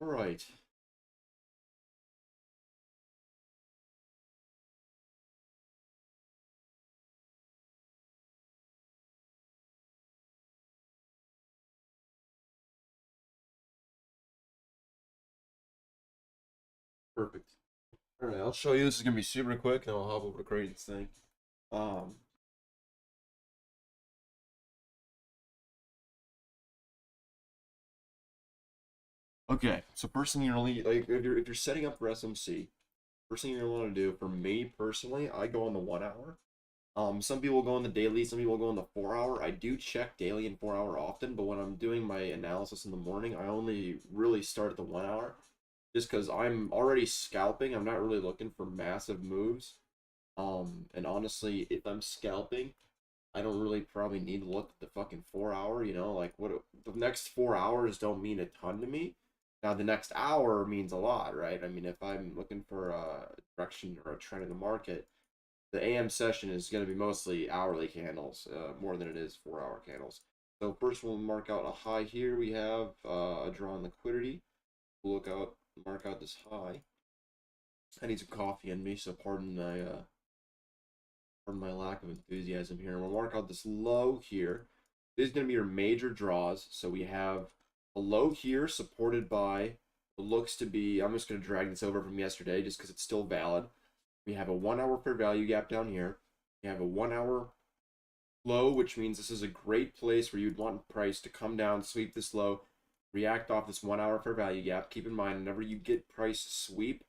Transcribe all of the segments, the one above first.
All right. Perfect. All right, I'll show you. This is gonna be super quick, and I'll hop over to create this thing. Um, okay. So first thing you're gonna like if you're setting up for SMC, first thing you're gonna want to do, for me personally, I go on the 1 hour. Some people go on the daily, some people go on the 4 hour. I do check daily and 4 hour often, but when I'm doing my analysis in the morning, I only really start at the 1 hour, just because I'm already scalping. I'm not really looking for massive moves. And honestly, if I'm scalping, I don't really probably need to look at the fucking 4 hour, like what the next 4 hours don't mean a ton to me. Now the next hour means a lot, right? I mean, if I'm looking for a direction or a trend in the market, the AM session is going to be mostly hourly candles, more than it is 4 hour candles. So first we'll mark out a high here. We have a draw on liquidity. We'll mark out this high. I need some coffee in me, so pardon my lack of enthusiasm here. We'll mark out this low here. This is going to be your major draws. So we have a low here supported by what looks to be, I'm just going to drag this over from yesterday just because it's still valid. We have a 1 hour fair value gap down here. We have a 1 hour low, which means this is a great place where you'd want price to come down, sweep this low, react off this 1 hour fair value gap. Keep in mind, whenever you get price sweep,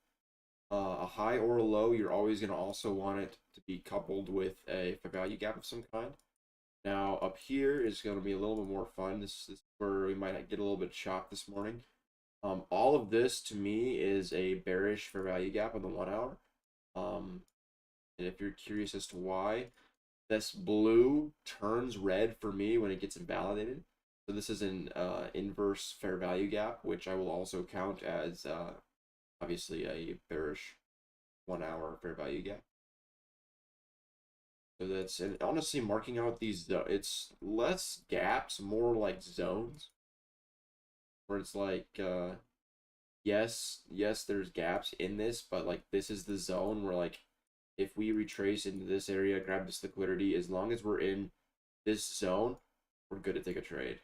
a high or a low, you're always going to also want it to be coupled with a value gap of some kind. Now, up here is going to be a little bit more fun. This is where we might get a little bit chopped this morning. All of this, to me, is a bearish fair value gap on the 1 hour. And if you're curious as to why, this blue turns red for me when it gets invalidated. So this is an inverse fair value gap, which I will also count as obviously a bearish 1 hour fair value gap. So that's, and honestly, marking out these, it's less gaps, more like zones, where it's like, yes, there's gaps in this, but like this is the zone where like if we retrace into this area, grab this liquidity, as long as we're in this zone, we're good to take a trade.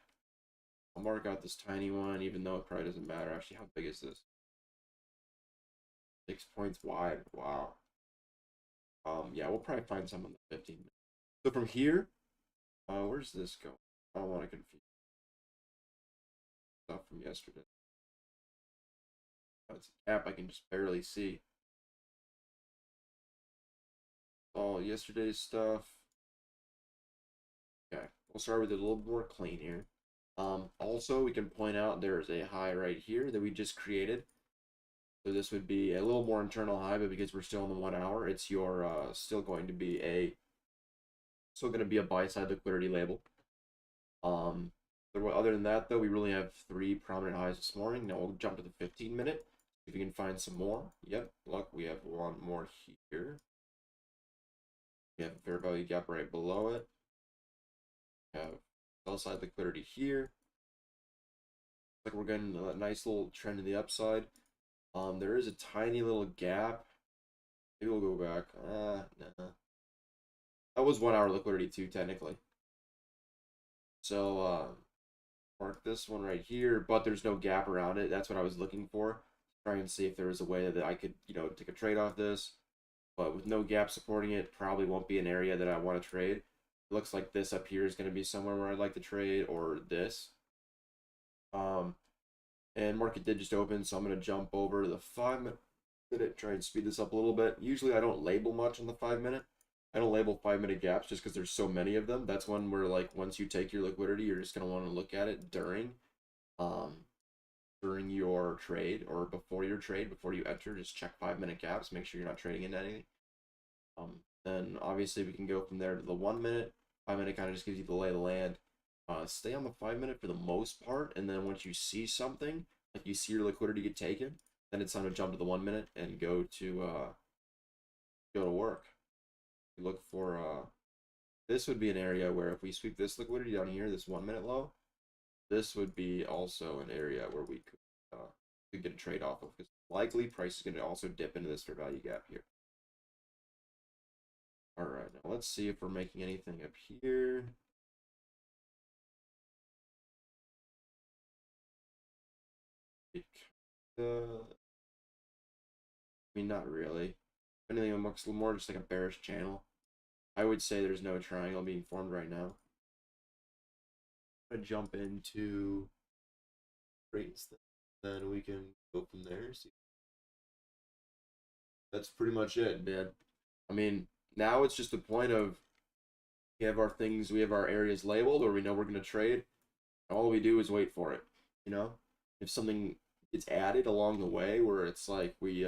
I'll mark out this tiny one, even though it probably doesn't matter. Actually, how big is this? 6 points wide. Wow. Yeah, we'll probably find some on the 15 minutes. So from here, where's this go? I don't want to confuse stuff from yesterday. Oh, it's a gap I can just barely see. All yesterday's stuff. Okay, we'll start with it a little more clean here. Also, we can point out there's a high right here that we just created. So this would be a little more internal high, but because we're still in the 1 hour, it's your still going to be a buy side liquidity label. Other than that, though, we really have 3 prominent highs this morning. Now we'll jump to the 15-minute. See if we can find some more. Yep, look, we have one more here. We have a fair value gap right below it. We have sell side liquidity here. Like we're getting a nice little trend in the upside. There is a tiny little gap. Maybe we'll go back. Nah. That was 1 hour liquidity too, technically. So mark this one right here, but there's no gap around it. That's what I was looking for. Try and see if there was a way that I could, take a trade off this. But with no gap supporting it, probably won't be an area that I want to trade. It looks like this up here is going to be somewhere where I'd like to trade, or this. And market did just open, so I'm going to jump over to the 5-minute, try and speed this up a little bit. Usually I don't label much on the 5-minute. I don't label 5-minute gaps just because there's so many of them. That's one where like once you take your liquidity, you're just going to want to look at it during your trade or before your trade, before you enter. Just check 5-minute gaps, make sure you're not trading into anything. Then obviously we can go from there to the 1-minute. 5-minute kind of just gives you the lay of the land. Stay on the 5-minute for the most part, and then once you see something, like you see your liquidity get taken, then it's time to jump to the 1-minute and go to work. You look for this would be an area where if we sweep this liquidity down here, this 1-minute low, this would be also an area where we could could get a trade off of, because likely price is going to also dip into this fair value gap here. All right, now let's see if we're making anything up here. I mean, not really. If anything, it looks more just like a bearish channel. I would say there's no triangle being formed right now. I'm gonna jump into rates, then we can go from there. See. That's pretty much it, man. I mean, now it's just the point of we have our things, we have our areas labeled, or we know we're gonna trade. All we do is wait for it. You know, if something gets added along the way, where it's like we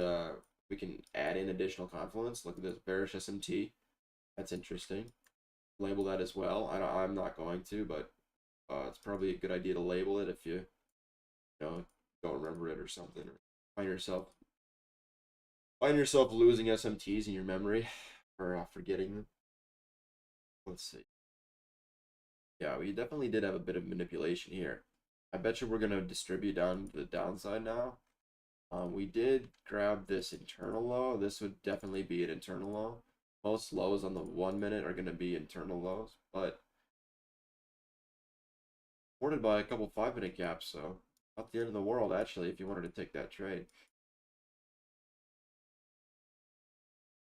can add in additional confluence. Look at this bearish SMT. That's interesting. Label that as well. I'm not going to, but it's probably a good idea to label it if you know don't remember it or something, or find yourself losing SMTs in your memory or forgetting them. Let's see. Yeah, we definitely did have a bit of manipulation here. I bet you we're gonna distribute down to the downside now. We did grab this internal low. This would definitely be an internal low. Most lows on the 1 minute are going to be internal lows, but supported by a couple 5-minute gaps, so not the end of the world, actually, if you wanted to take that trade.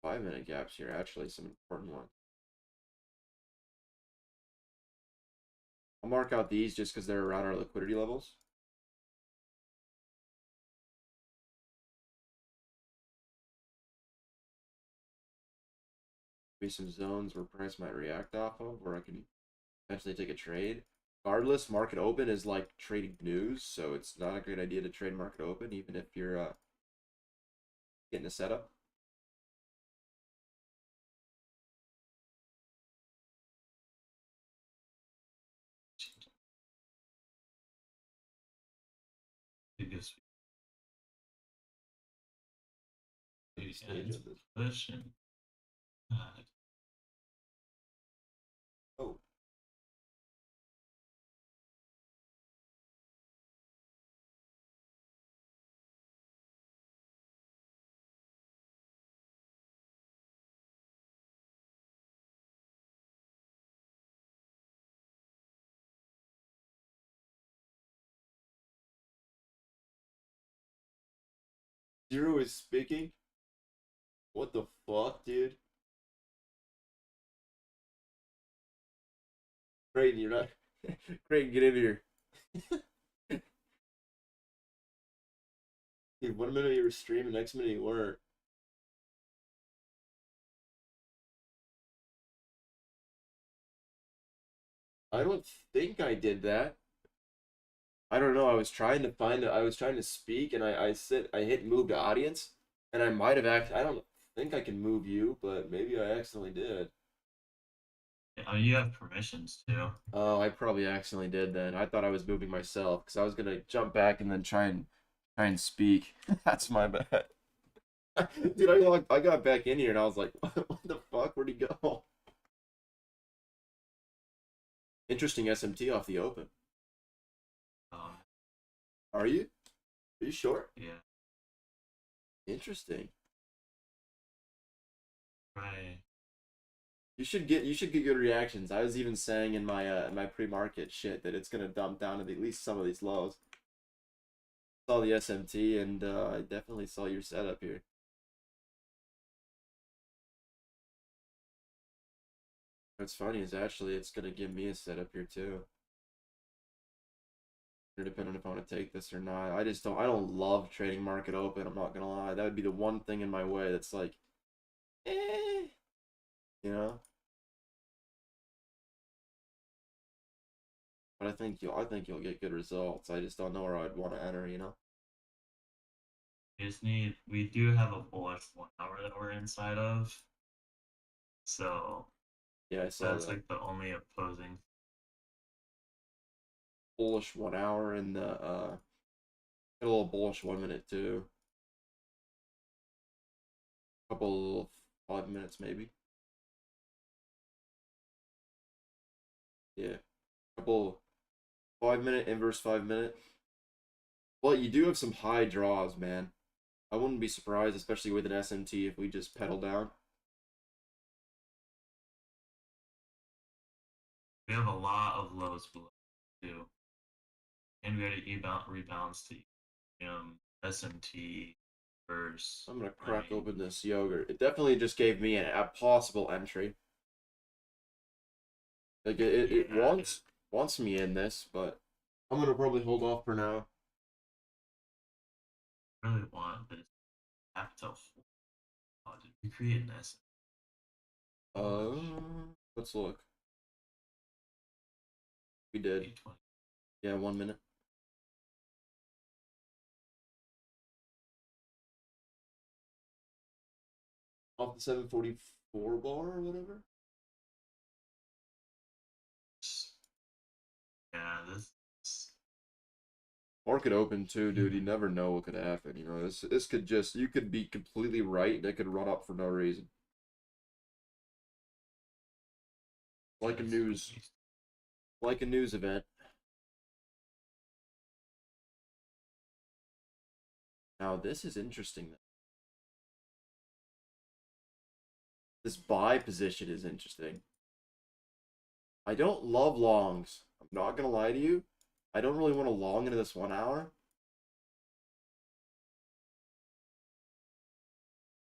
5-minute gaps here, actually, some important ones. I'll mark out these just because they're around our liquidity levels. Maybe some zones where price might react off of, where I can potentially take a trade. Regardless, market open is like trading news, so it's not a great idea to trade market open, even if you're getting a setup. Biggest Stage of this. position. Oh. Zero is speaking? What the fuck, dude? Creighton, you're not. Creighton, get in here. Dude, 1 minute you were streaming, next minute you weren't. I don't think I did that. I don't know. I was trying to find it. I was trying to speak, and I hit move to audience, and I might have I don't think I can move you, but maybe I accidentally did. Oh, you have permissions too. Oh, I probably accidentally did then. I thought I was moving myself because I was gonna jump back and then try and speak. That's my bad. Dude, I got back in here and I was like, what the fuck? Where'd he go? Interesting SMT off the open. Um, Are you? Are you sure? yeah. Interesting. Right. You should get good reactions. I was even saying in my pre-market shit that it's gonna dump down to at least some of these lows. Saw the SMT and I definitely saw your setup here. What's funny is actually it's gonna give me a setup here too. Depending on if I want to take this or not. I don't love trading market open, I'm not gonna lie. That would be the one thing in my way that's like, eh, you know? But I think you'll get good results. I just don't know where I'd want to enter, you know? We do have a bullish 1 hour that we're inside of. So Yeah, I saw that's that. like the only opposing. Bullish 1 hour and the a little bullish 1 minute too. Couple 5 minutes maybe. Yeah. Couple 5 minute inverse 5 minute. Well, you do have some high draws, man. I wouldn't be surprised, especially with an SMT, if we just pedal down. We have a lot of lows below too, and we had to rebalance to SMT versus. I'm gonna I crack mean, open this yogurt. It definitely just gave me a possible entry. Like it yeah, wants me in this, but I'm gonna probably hold off for now. I really want this Aptel 4. Oh, did we create an S? Let's look. We did. 820. Yeah, 1 minute. Off the 744 bar or whatever. Yeah, this. Market open too, dude. You never know what could happen. You know, this could just you could be completely right and it could run up for no reason. Like a news like a news event. Now this is interesting. This buy position is interesting. I don't love longs. I'm not gonna lie to you. I don't really want to long into this 1 hour.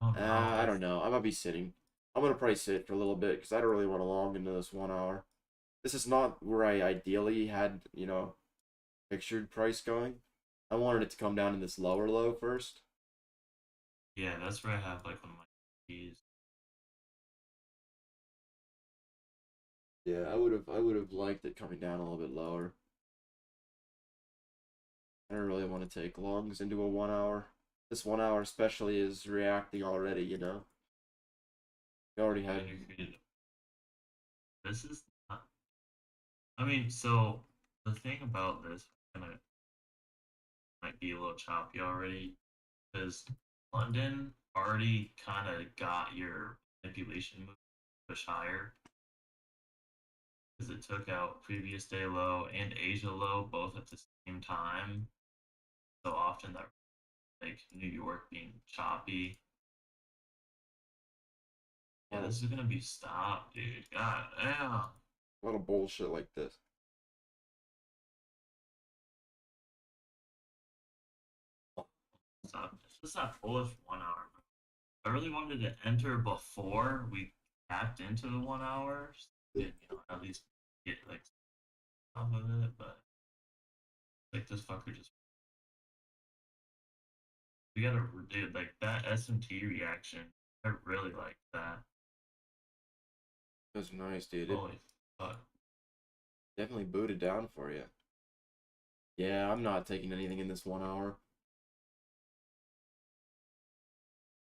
Oh no, I don't know. I might be sitting. I'm gonna probably sit for a little bit because I don't really want to long into this 1 hour. This is not where I ideally had, pictured price going. I wanted it to come down in this lower low first. yeah, that's where I have like one of my keys. Yeah, I would have liked it coming down a little bit lower. I don't really want to take longs into a 1 hour. This 1 hour especially is reacting already, you know. We already had. And you created. This is not. I mean, so the thing about this kind of might be a little choppy already, because London already kind of got your manipulation move push higher, because it took out previous day low and Asia low both at the same time. So often that like New York being choppy. Yeah, Oh, this is gonna be stopped, dude. God damn. a lot of bullshit like this. Stop. This is not bullish 1 hour. I really wanted to enter before we tapped into the 1 hour. So at least get like some of it, but like this fucker just we gotta dude like that SMT reaction. I really like that. That's nice, dude. It Holy fuck. definitely booted down for you. Yeah, I'm not taking anything in this 1 hour.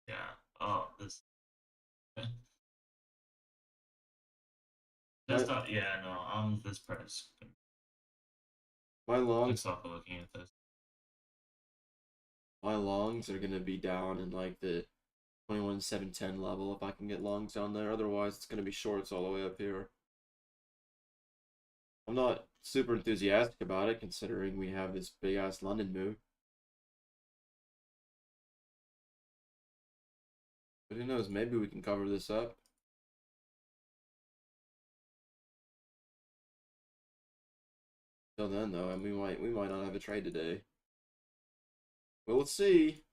Yeah. Oh, this My just yeah, no, this price. my Just longs off of looking at this. my longs are gonna be down in like the 21,710 level if I can get longs down there. Otherwise, it's gonna be shorts all the way up here. I'm not super enthusiastic about it considering we have this big ass London move. But who knows? Maybe we can cover this up. Till then, though, and we might not have a trade today. Well, let's see.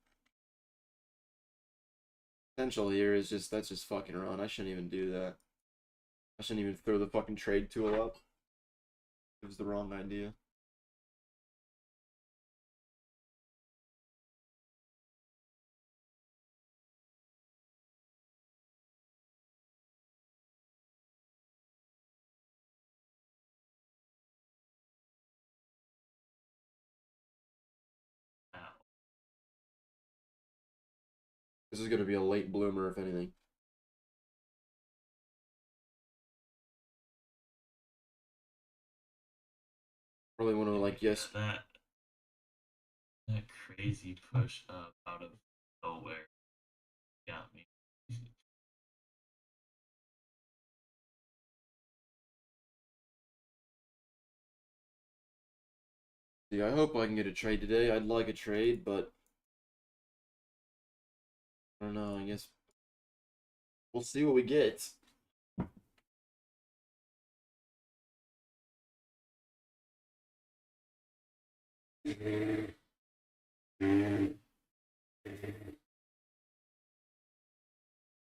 Potential here is just that's just fucking around. I shouldn't even do that. I shouldn't even throw the fucking trade tool up. It was the wrong idea. Now. This is gonna be a late bloomer, if anything. Probably one of like Yeah, yes. that crazy push up out of nowhere got me. See, I hope I can get a trade today. I'd like a trade, but I don't know. I guess we'll see what we get.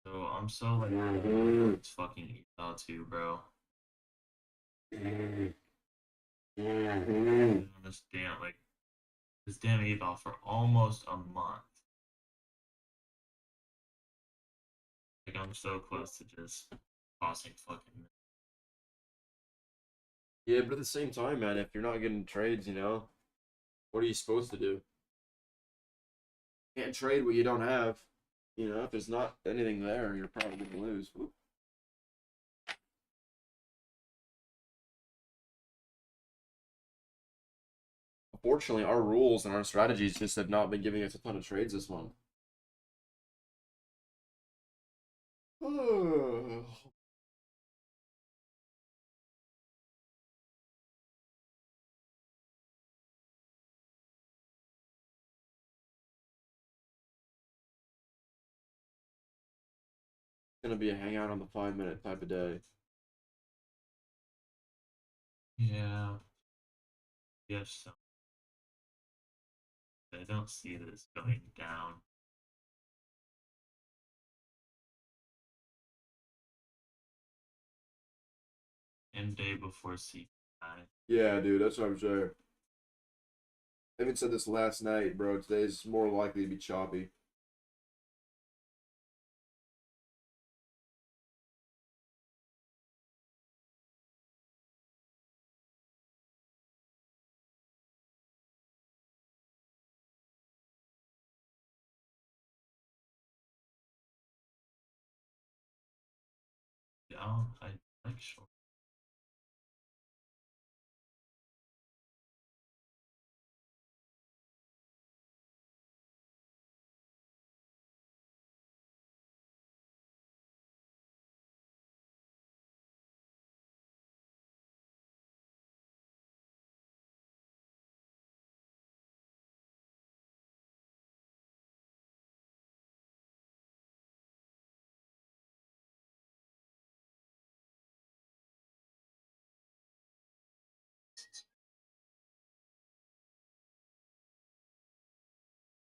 So I'm so like it's fucking Utah too, bro. On this damn eval for almost a month. Like I'm so close to just tossing fucking. Yeah, but at the same time, man, if you're not getting trades, what are you supposed to do? Can't trade what you don't have. If there's not anything there, you're probably gonna lose. Whoop. Unfortunately, our rules and our strategies just have not been giving us a ton of trades this month. Gonna be a hangout on the 5 minute type of day. Yeah. Yes. So I don't see this going down. And day before C5. Yeah, dude, that's what I'm saying. I even said this last night, bro. Today's more likely to be choppy. Yeah, I like short.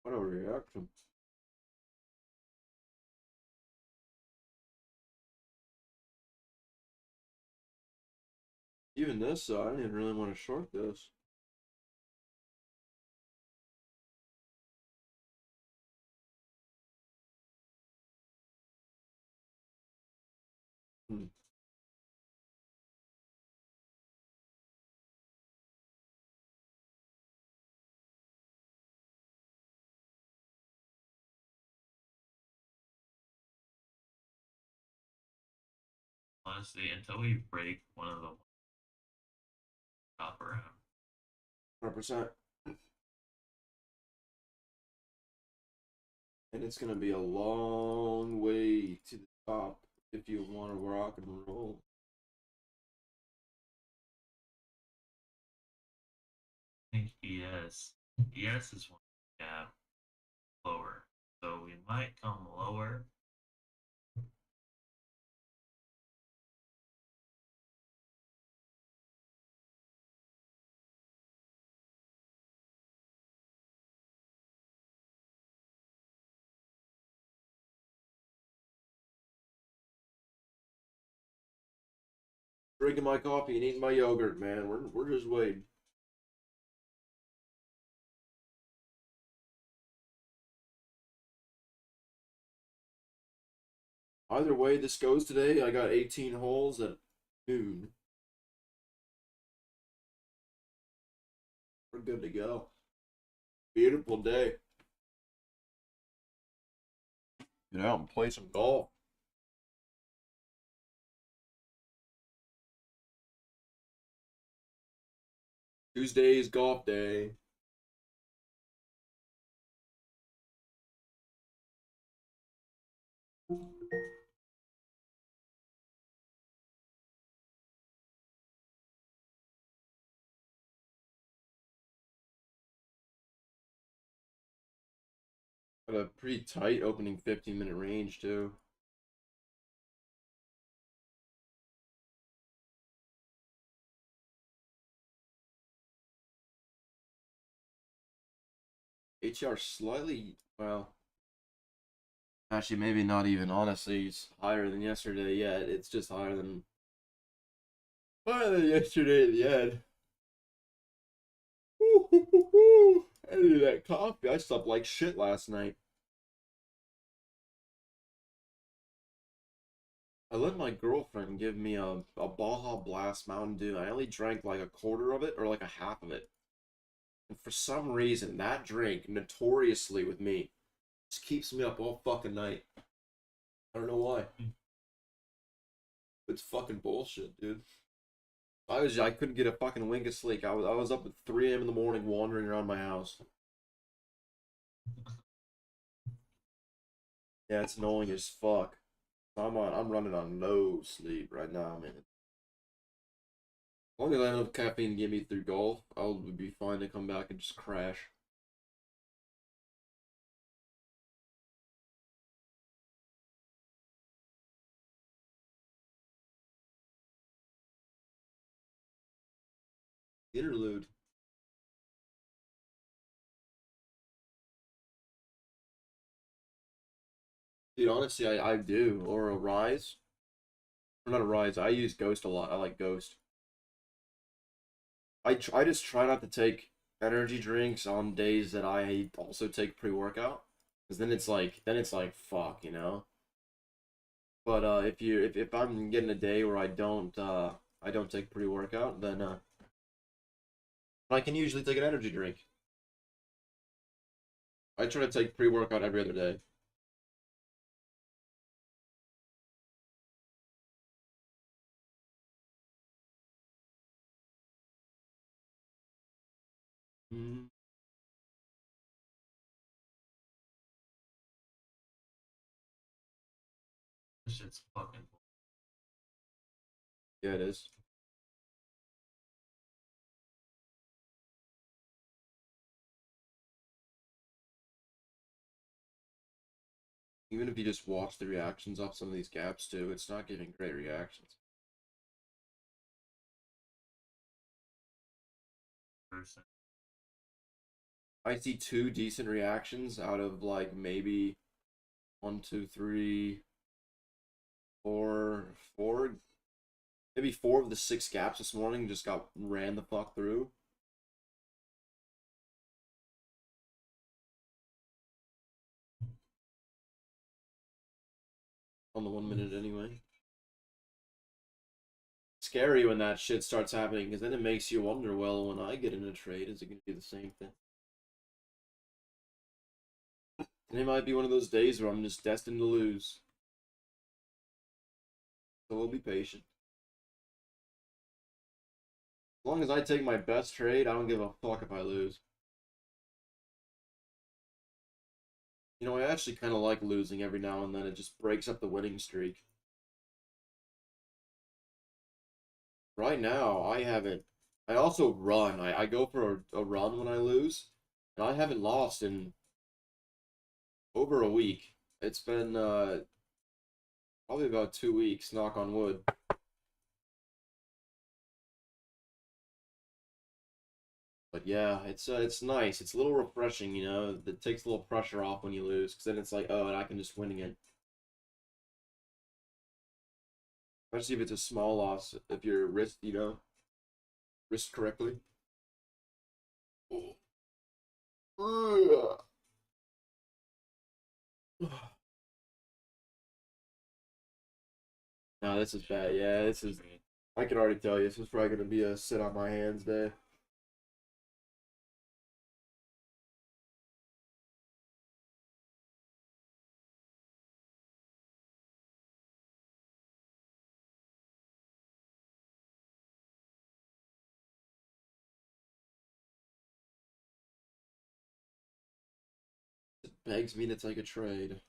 What a reaction. Even this, I didn't really want to short this. Hmm. Honestly, until we break one of the top around. 100%. And it's gonna be a long way to the top if you want to rock and roll. I think ES. ES is one gap lower. So we might come lower. Drinking my coffee and eating my yogurt, man. We're just waiting. Either way this goes today, I got 18 holes at noon. We're good to go. Beautiful day. Get out and play some golf. Tuesday is golf day. Got a pretty tight opening 15-minute range, too. ATR slightly, well, actually, maybe not even. Honestly, it's higher than yesterday yet. It's just higher than yesterday at the end. I needed that coffee. I slept like shit last night. I let my girlfriend give me a Baja Blast Mountain Dew. I only drank like a quarter of it or like a half of it. And for some reason, that drink, notoriously with me, just keeps me up all fucking night. I don't know why. It's fucking bullshit, dude. I couldn't get a fucking wink of sleep. I was up at 3 a.m. in the morning wandering around my house. Yeah, it's annoying as fuck. I'm running on no sleep right now, man. As long as I have enough caffeine to get me through golf, I'll be fine to come back and just crash. Interlude. Dude, honestly, I do. Or a Rise. Or not a Rise. I use Ghost a lot. I like Ghost. I just try not to take energy drinks on days that I also take pre-workout. Because then it's like fuck, you know? But if I'm getting a day where I don't take pre-workout, then I can usually take an energy drink. I try to take pre-workout every other day. Mm, This shit's fucking. yeah, it is. Even if you just watch the reactions off some of these gaps too, it's not giving great reactions. Person. I see two decent reactions out of like maybe one, two, three, four, maybe four of the six gaps this morning just got ran the fuck through. On the 1 minute anyway. Scary when that shit starts happening because then it makes you wonder, well, when I get in a trade, is it going to be the same thing? And it might be one of those days where I'm just destined to lose. So we'll be patient. As long as I take my best trade, I don't give a fuck if I lose. You know, I actually kind of like losing every now and then. It just breaks up the winning streak. Right now, I haven't. I also run. I go for a run when I lose, and I haven't lost in over a week. It's been probably about 2 weeks, knock on wood. But yeah, it's nice. It's a little refreshing, you know. It takes a little pressure off when you lose, because then it's like, oh, and I can just win again. Especially if it's a small loss, if you're risked correctly. No, this is bad. Yeah, this is. I can already tell you, this is probably gonna be a sit on my hands day. It begs me to take a trade.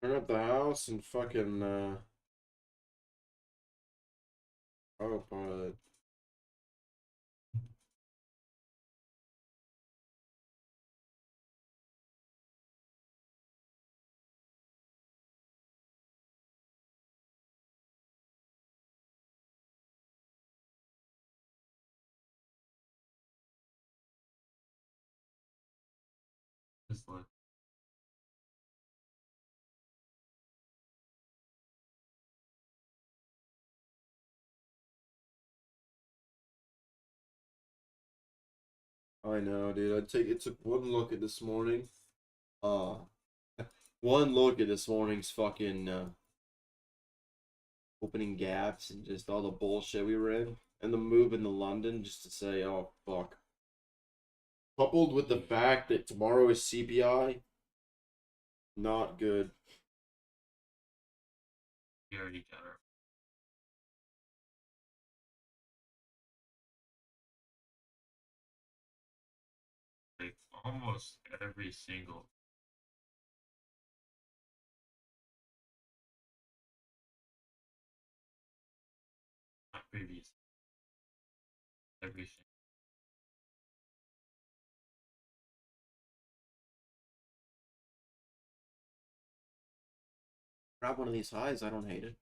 Turn up the house and fucking autopilot. Just look. I know, dude. It took one look at this morning. Uh one look at this morning's fucking opening gaps and just all the bullshit we were in. And the move into London just to say, oh fuck. Coupled with the fact that tomorrow is CPI, not good. We already got our. Like almost every single. Not previous. Everything. Grab one of these highs, I don't hate it.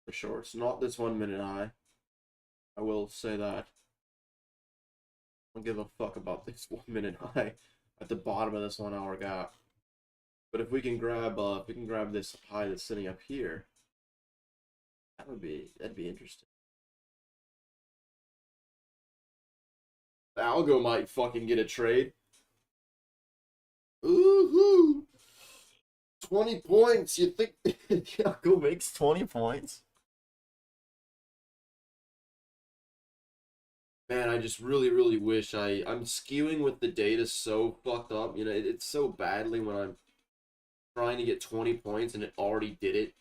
For sure. It's not this 1 minute high. I will say that. I don't give a fuck about this 1 minute high at the bottom of this 1 hour gap. But if we can grab this high that's sitting up here, that'd be interesting. Algo might fucking get a trade. Ooh, 20 points. You think Algo makes 20 points? Man, I just really wish I'm skewing with the data so fucked up. You know, it's so badly when I'm trying to get 20 points and it already did it.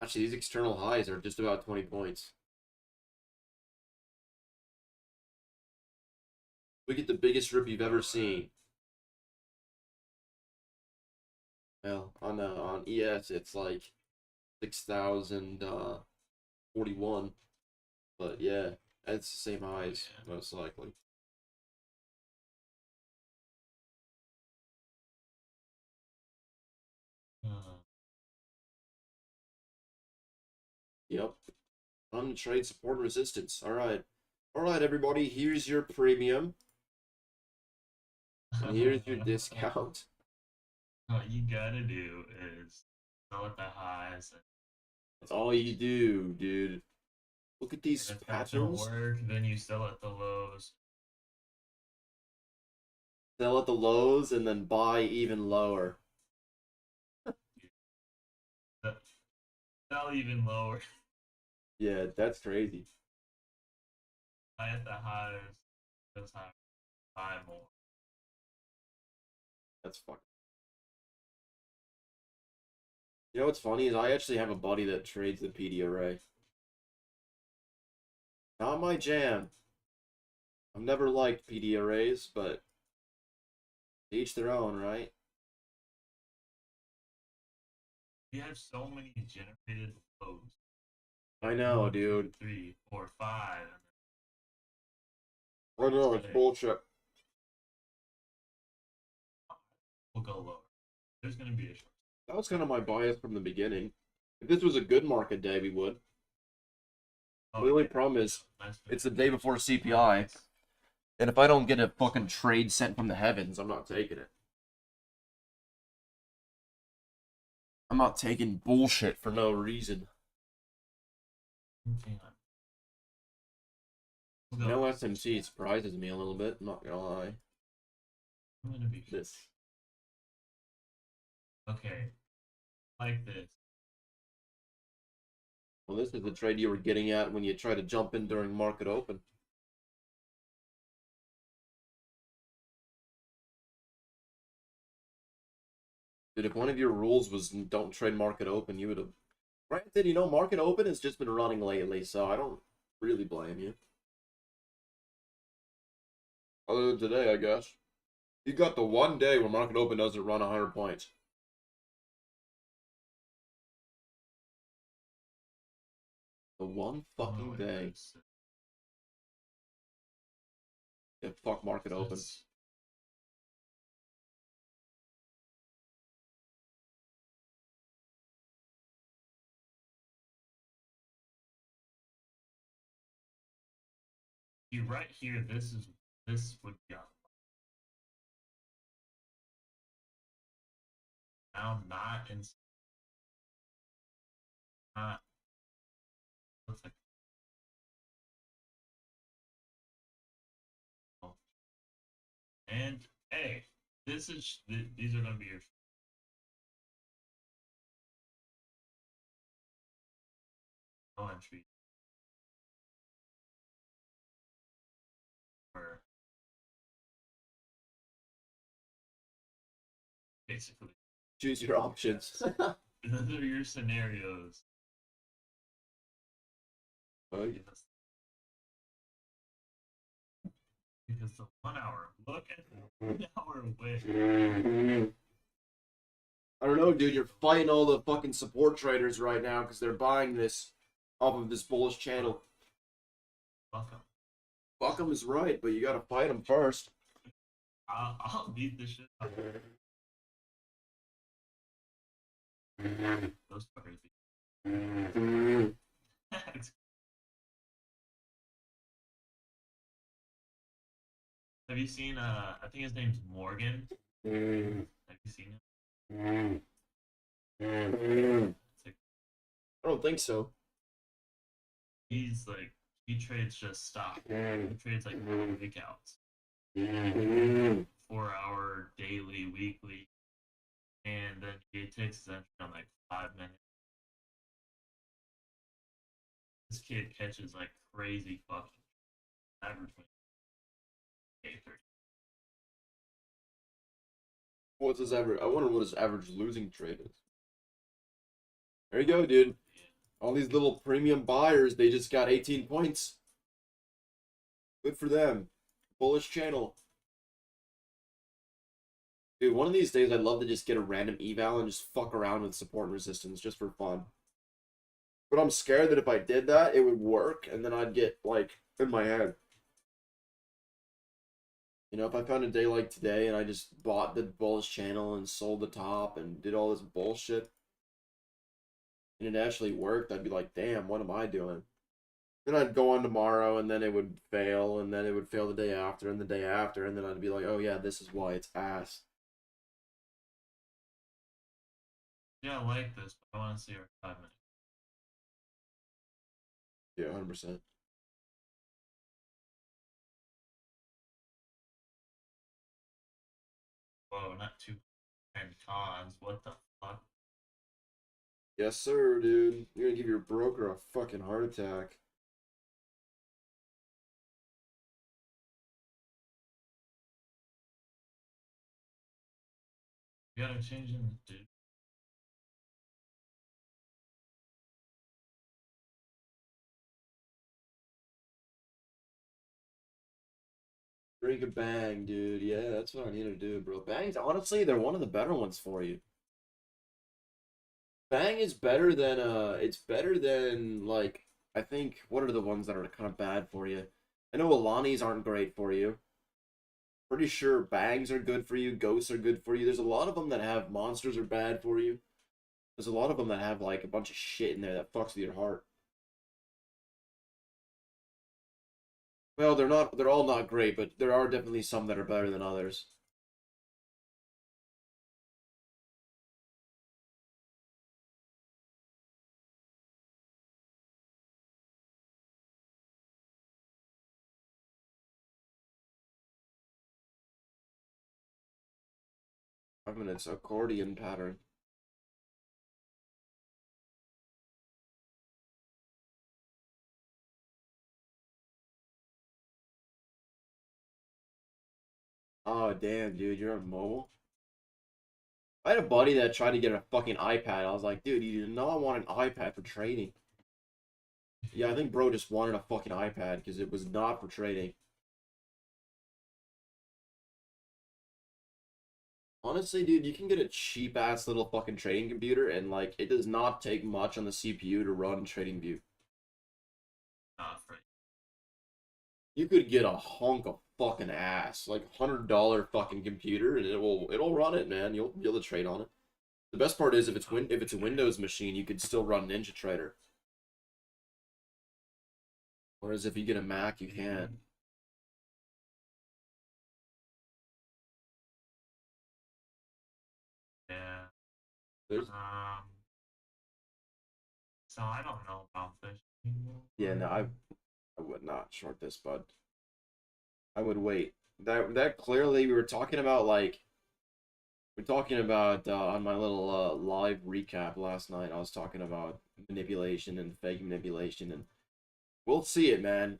Actually, these external highs are just about 20 points. We get the biggest rip you've ever seen. Well, on ES it's like 6,041. But yeah, it's the same highs, Yeah. most likely. Uh, Yep. On trade support and resistance. Alright. Alright, everybody, here's your premium. And here's your discount. what you gotta do is sell at the highs, and That's all you do, dude. Look at these if that don't patterns. work, then you sell at the lows. Sell at the lows and then buy even lower. Sell even lower. Yeah, that's crazy. Buy at the highs, those highs, buy more. That's fucking. You know what's funny is I actually have a buddy that trades the PD array. Not my jam. I've never liked PD arrays, but each their own, right? We have so many generated lows. I know, One, two, dude. three, four, five. I know, it's Today. bullshit. We'll go lower. There's gonna be a short. That was kind of my bias from the beginning. If this was a good market day, we would. Oh, The only yeah. problem is, Nice. it's the day before CPI, and if I don't get a fucking trade sent from the heavens, I'm not taking it. I'm not taking bullshit for no reason. Hang on. We'll You go. know, SMC surprises me a little bit, I'm not gonna lie. I'm gonna be This. okay. Like this. Well, this is the trade you were getting at when you try to jump in during market open. Dude, if one of your rules was don't trade market open, you would have. Granted, you know, market open has just been running lately, so I don't really blame you. Other than today, I guess. You got the one day where Market Open doesn't run 100 points. The one fucking day. Yeah, fuck Market Open. You right here, this would be up. Now not in not looks like and hey, these are gonna be your no entry for basically Choose your options. those are your scenarios. Oh, yeah. Because the 1 hour, look at the 1 hour away. I don't know, dude. You're fighting all the fucking support traders right now because they're buying this off of this bullish channel. Fuck 'em. Fuck 'em is right, but you gotta fight them first. I'll beat this shit up. Those fuckers. Have you seen I think his name's Morgan. Have you seen him? It's like, I don't think so. he's like he trades just stock. He trades like breakouts. 4 hour, daily, weekly. And then he takes his entry on like 5 minutes. This kid catches like crazy fucking average K30. What's his average? I wonder what his average losing trade is. There you go, dude. All these little premium buyers, they just got 18 points. Good for them. Bullish channel. Dude, one of these days I'd love to just get a random eval and just fuck around with support and resistance just for fun. But I'm scared that if I did that, it would work, and then I'd get, like, in my head. You know, if I found a day like today and I just bought the bullish channel and sold the top and did all this bullshit, and it actually worked, I'd be like, damn, what am I doing? Then I'd go on tomorrow, and then it would fail, and then it would fail the day after, and the day after, and then I'd be like, oh yeah, this is why it's ass. Yeah, I like this, but I want to see her 5 minutes. Yeah, 100%. Whoa, not 210 cons. What the fuck? Yes, sir, dude. You're gonna give your broker a fucking heart attack. You gotta change in, dude. Drink a bang, dude. Yeah, that's what I need to do, bro. Bangs, honestly, they're one of the better ones for you. Bang is better than it's better than like I think what are the ones that are kind of bad for you? I know Alani's aren't great for you. Pretty sure bangs are good for you, ghosts are good for you. There's a lot of them that have monsters are bad for you. There's a lot of them that have like a bunch of shit in there that fucks with your heart. Well, they're all not great, but there are definitely some that are better than others. 5 minutes accordion pattern. Oh damn, dude, you're on mobile. I had a buddy that tried to get a fucking iPad. I was like, dude, you do not want an iPad for trading. Yeah, I think bro just wanted a fucking iPad because it was not for trading. Honestly, dude, you can get a cheap ass little fucking trading computer, and like it does not take much on the CPU to run TradingView. For You could get a hunk of fucking ass, like $100 fucking computer, and it'll run it, man. You'll be able to trade on it. The best part is if it's a Windows machine, you could still run NinjaTrader. Whereas if you get a Mac, you can't. yeah. There's So I don't know about this anymore. yeah, no, I would not short this, bud. I would wait. That clearly we were talking about like we're talking about on my little live recap last night. I was talking about manipulation and fake manipulation, and we'll see it, man.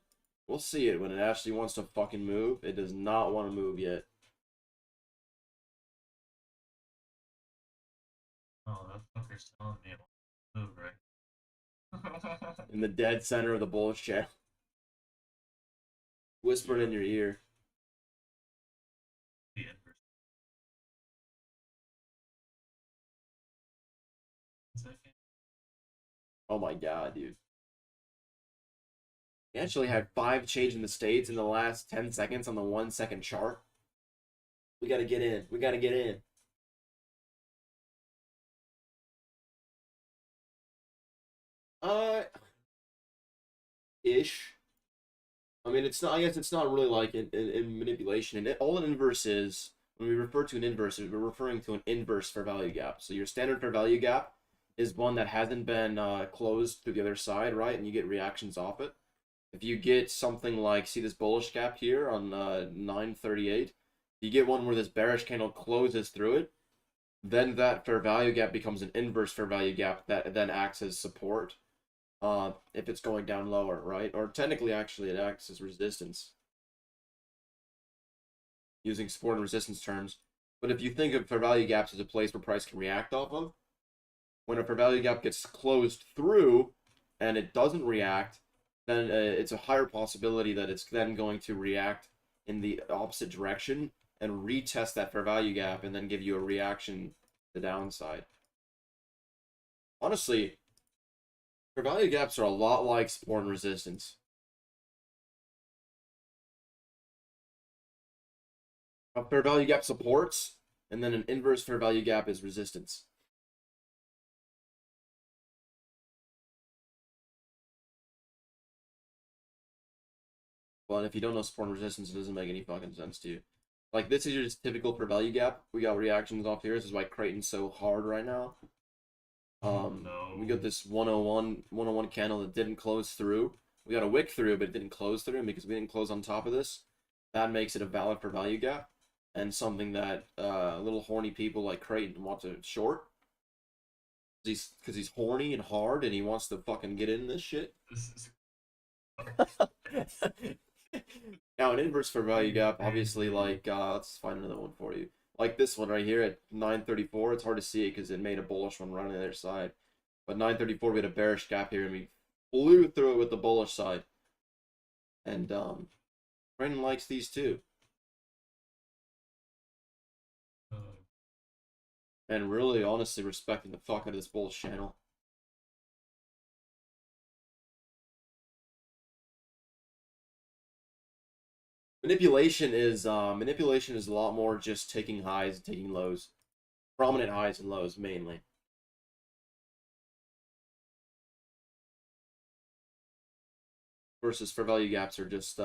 We'll see it when it actually wants to fucking move. It does not want to move yet. Oh, that fucker's telling me it won't move, right? In the dead center of the bullish channel, whispering in your ear. The inverse. Second. Oh my god, dude. We actually had 5 change in the states in the last 10 seconds on the 1 second chart. We gotta get in. We gotta get in. Ish. I mean, it's not. I guess it's not really like in manipulation. And all an inverse is, when we refer to an inverse, we're referring to an inverse fair value gap. So your standard fair value gap is one that hasn't been closed to the other side, right? And you get reactions off it. If you get something like, see this bullish gap here on 938, you get one where this bearish candle closes through it, then that fair value gap becomes an inverse fair value gap that then acts as support. If it's going down lower, right? Or technically, actually, it acts as resistance using support and resistance terms. But if you think of fair value gaps as a place where price can react off of, when a fair value gap gets closed through and it doesn't react, then it's a higher possibility that it's then going to react in the opposite direction and retest that fair value gap and then give you a reaction to the downside. Honestly, fair value gaps are a lot like support and resistance. A fair value gap supports, and then an inverse fair value gap is resistance. But if you don't know support and resistance, it doesn't make any fucking sense to you. Like, this is your just typical fair value gap. We got reactions off here. This is why Creighton's so hard right now. No. We got this 101 candle that didn't close through. We got a wick through, but it didn't close through, and because we didn't close on top of this, that makes it a valid fair value gap and something that little horny people like Creighton want to short. Because he's horny and hard, and he wants to fucking get in this shit. This is Now, an inverse fair value gap, obviously, like, let's find another one for you. Like this one right here at 934, it's hard to see it because it made a bullish one run on the other side. But 934, we had a bearish gap here, and we flew through it with the bullish side. And, Brandon likes these too. And really, honestly, respecting the fuck out of this bullish channel. Manipulation is a lot more just taking highs and taking lows, prominent highs and lows mainly. Versus fair value gaps are just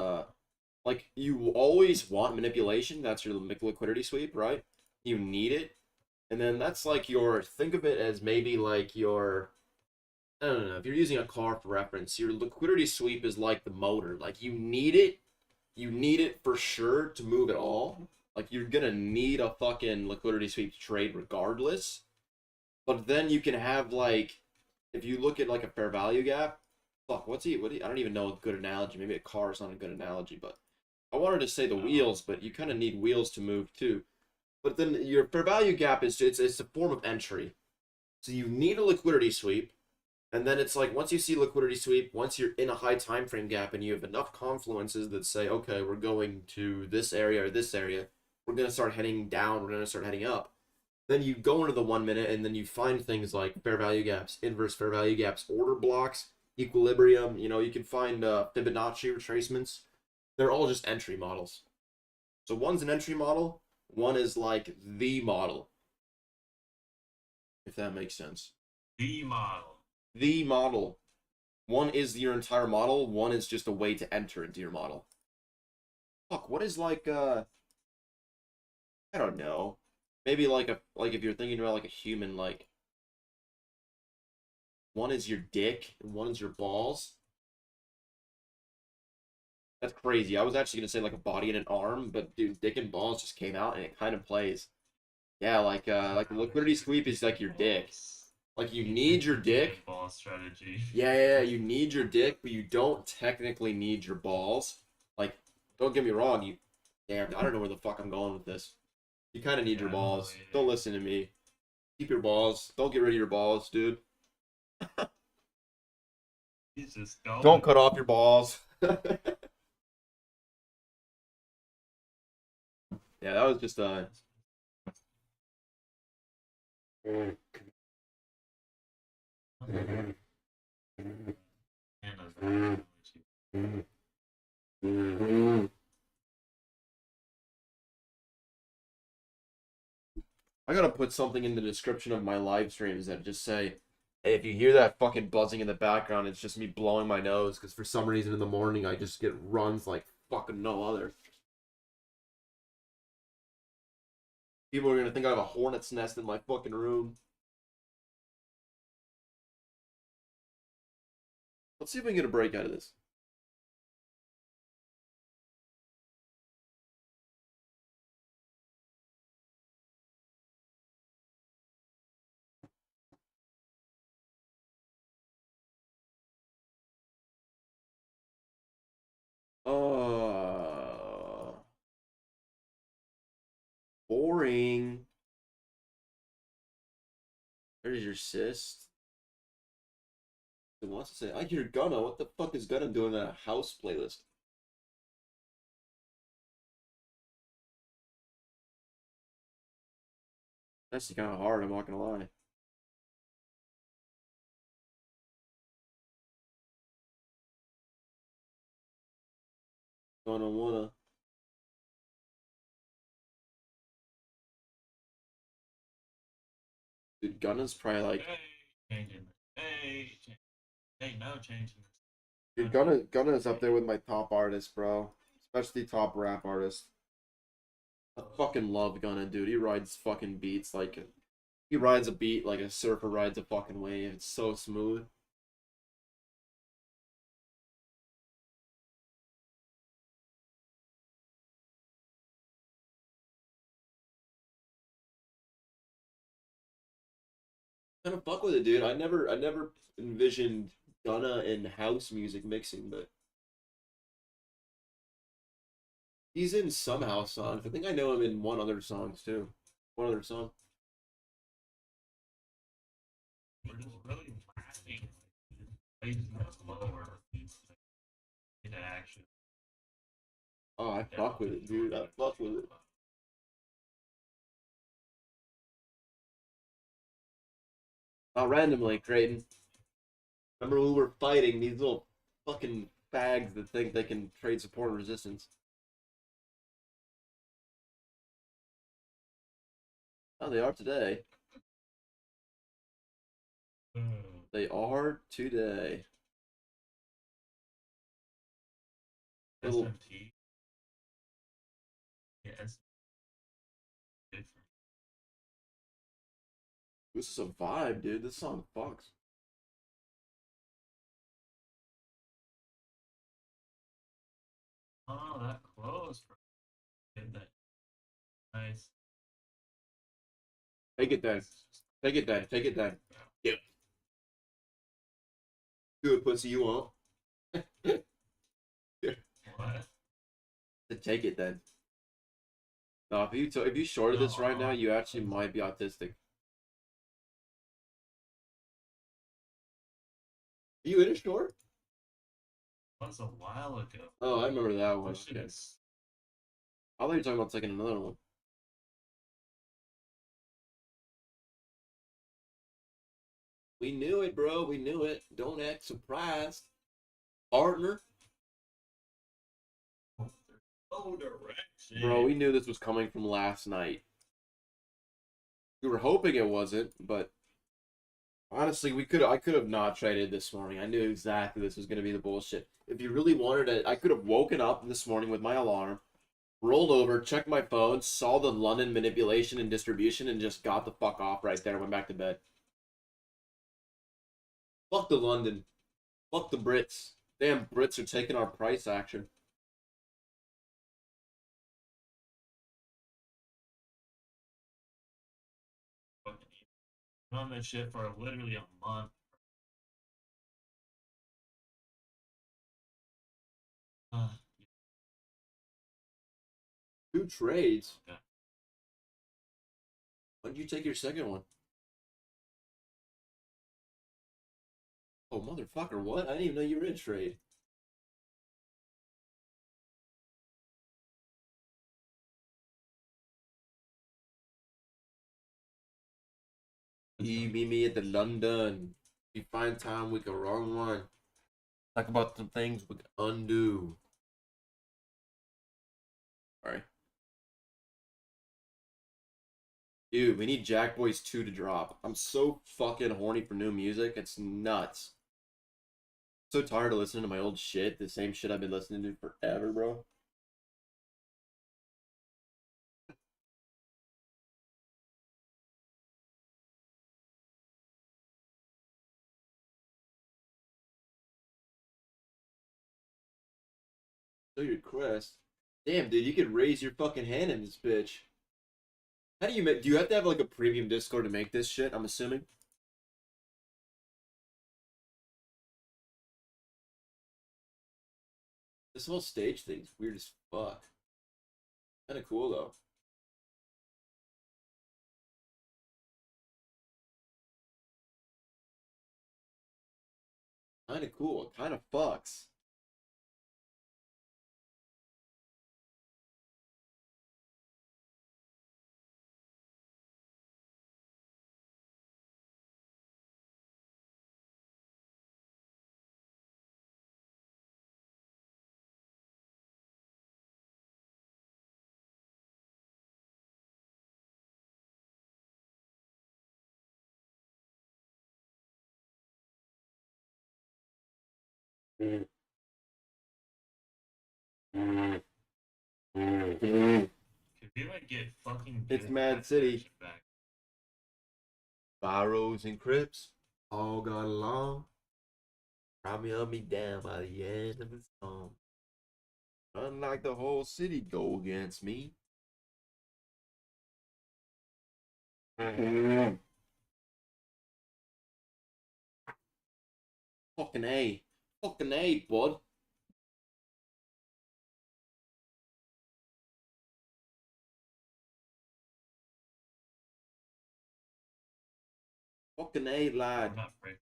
like, you always want manipulation. That's your liquidity sweep, right? You need it, and then that's like your, think of it as maybe like your, I don't know, if you're using a car for reference, your liquidity sweep is like the motor. Like, you need it. You need it for sure to move at all. Like, you're gonna need a fucking liquidity sweep to trade regardless. But then you can have, like, if you look at like a fair value gap, fuck, I don't even know a good analogy. Maybe a car is not a good analogy, but I wanted to say the wheels, but you kind of need wheels to move too. But then your fair value gap is it's a form of entry. So you need a liquidity sweep. And then it's like, once you see liquidity sweep, once you're in a high time frame gap and you have enough confluences that say, okay, we're going to this area or this area, we're gonna start heading down, we're gonna start heading up. Then you go into the 1 minute and then you find things like fair value gaps, inverse fair value gaps, order blocks, equilibrium. You can find Fibonacci retracements. They're all just entry models. So one's an entry model, one is like the model, if that makes sense. The model. The model. One is your entire model, one is just a way to enter into your model. Fuck, what is like I don't know. Maybe like if you're thinking about like a human, like one is your dick and one is your balls. That's crazy. I was actually gonna say like a body and an arm, but dude, dick and balls just came out and it kind of plays. Yeah, like the liquidity sweep is like your dick. Like you need your dick. Ball strategy. Yeah, you need your dick, but you don't technically need your balls. Like, don't get me wrong, damn, I don't know where the fuck I'm going with this. You kind of need your balls. Don't listen to me. Keep your balls. Don't get rid of your balls, dude. He's just going. Don't cut off your balls. Yeah, that was just I gotta put something in the description of my live streams that just say, hey, if you hear that fucking buzzing in the background, it's just me blowing my nose, because for some reason in the morning I just get runs like fucking no other. People are gonna think I have a hornet's nest in my fucking room. Let's see if we can get a break out of this. Boring. There's your cyst. It wants to say, I hear Gunna. What the fuck is Gunna doing in a house playlist? That's kind of hard, I'm not gonna lie. Gonna wanna. Dude, Gunna's probably like. No changing this. Dude, Gunna is up there with my top artists, bro. Especially top rap artists. I fucking love Gunna, dude. He rides fucking beats like he rides a beat like a surfer rides a fucking wave. It's so smooth. Kind of fuck with it, dude. I never envisioned Gunna and house music mixing, but he's in some house songs. I think I know him in one other songs too. One other song. We're just really laughing. Plays lower. Into action. Oh, I fuck with it, dude. I fuck with it. Not randomly, Creighton. Remember when we were fighting these little fucking fags that think they can trade support and resistance? Oh, they are today. They are today. SMT. Yes. This is a vibe, dude. This song fucks. Oh, that close, bro. Get that. Nice. Take it then. Take it then. Take it then. Yep. Do it, pussy. You won't. What? Take it then. No, if you shorted this right now, you actually might be autistic. Are you in a short? That was a while ago. Oh, I remember that one. Pushing Okay. this. I thought you were talking about taking another one. We knew it, bro. We knew it. Don't act surprised. Partner. No direction. Bro, we knew this was coming from last night. We were hoping it wasn't, but honestly, I could have not traded this morning. I knew exactly this was gonna be the bullshit. If you really wanted it, I could have woken up this morning with my alarm, rolled over, checked my phone, saw the London manipulation and distribution, and just got the fuck off right there and went back to bed. Fuck the London. Fuck the Brits. Damn, Brits are taking our price action. Fucking on this shit for literally a month. Uh, 2 trades. yeah. When did you take your second one? Oh, motherfucker, what? I didn't even know you were in trade. You meet me at the London. If you find time, we can run one. Talk about some things we can undo. Alright. Dude, we need Jack Boys 2 to drop. I'm so fucking horny for new music. It's nuts. So tired of listening to my old shit. The same shit I've been listening to forever, bro. So your quest. Damn, dude, you could raise your fucking hand in this bitch. How do you make? Do you have to have like a premium Discord to make this shit? I'm assuming. This whole stage thing's weird as fuck. Kind of cool though. Kind of cool. It kind of fucks. Could we like get fucking It's good Mad at City. action back? Barrows and Crips all got along. Probably held me down by the end of the song. Unlike the whole city go against me. Fucking A. Fucking A, bud. Fucking A, I'm lad. not afraid.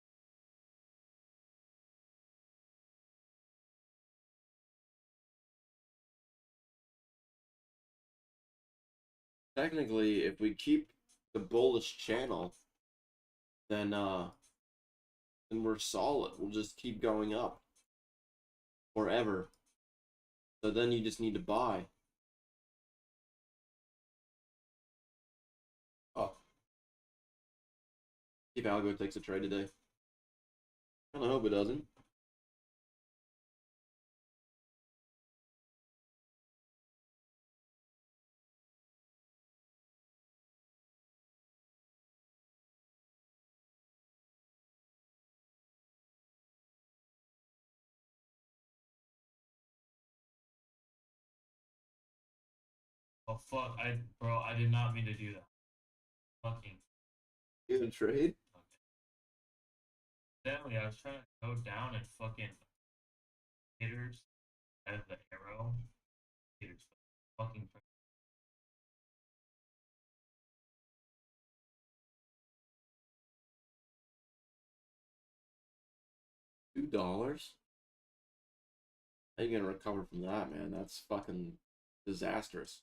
Technically, if we keep the bullish channel, then then we're solid. We'll just keep going up forever. So then you just need to buy. Oh, see if Algo takes a trade today. I don't hope it doesn't. Oh fuck, bro, I did not mean to do that. Fucking You gonna trade? okay. Definitely, I was trying to go down and fucking hitters as the arrow. Hitters fucking $2? How you gonna recover from that, man? That's fucking disastrous.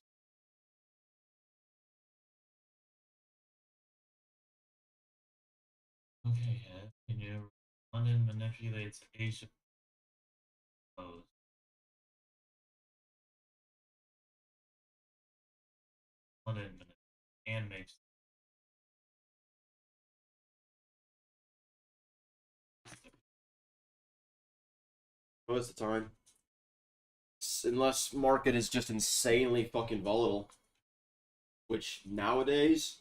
Okay, yeah. Can you London manipulates Asia flows. London and makes Most of the time. Unless market is just insanely fucking volatile. Which nowadays,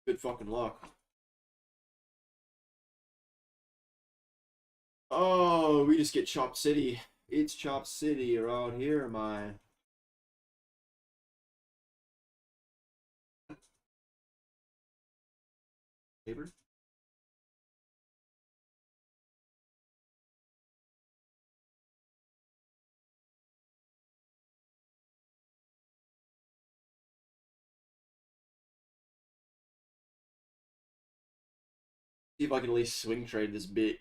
good fucking luck. Oh, we just get Chop City. It's Chop City around here, my. Neighbor? See if I can at least swing trade this bit.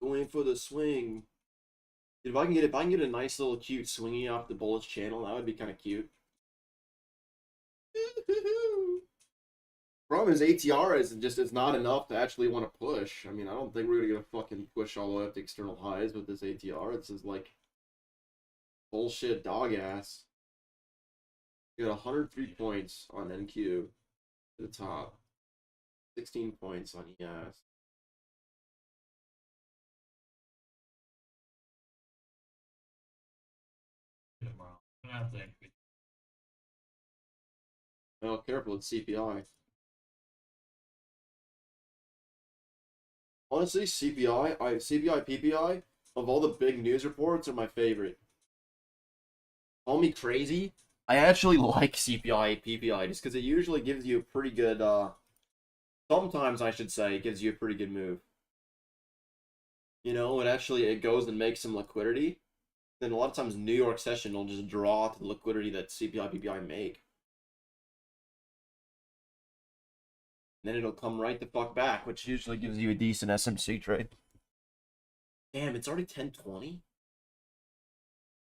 Going for the swing. If I can get a nice little cute swingy off the Bullish channel, that would be kind of cute. Problem is ATR is not enough to actually want to push. I mean, I don't think we're gonna fucking push all the way up to external highs with this ATR. This is like bullshit dog ass. You got 103 points on NQ to the top. 16 points on ES. tomorrow. I'm gonna have to increase. Oh, careful, it's CPI. Honestly, CPI, PPI, of all the big news reports, are my favorite. Call me crazy. I actually like CPI, PPI, just because it usually gives you a pretty good, sometimes I should say, it gives you a pretty good move. You know, it goes and makes some liquidity. Then a lot of times New York session will just draw to the liquidity that CPI, PPI make. And then it'll come right the fuck back, which usually gives you a decent SMC trade. Damn, it's already 10:20?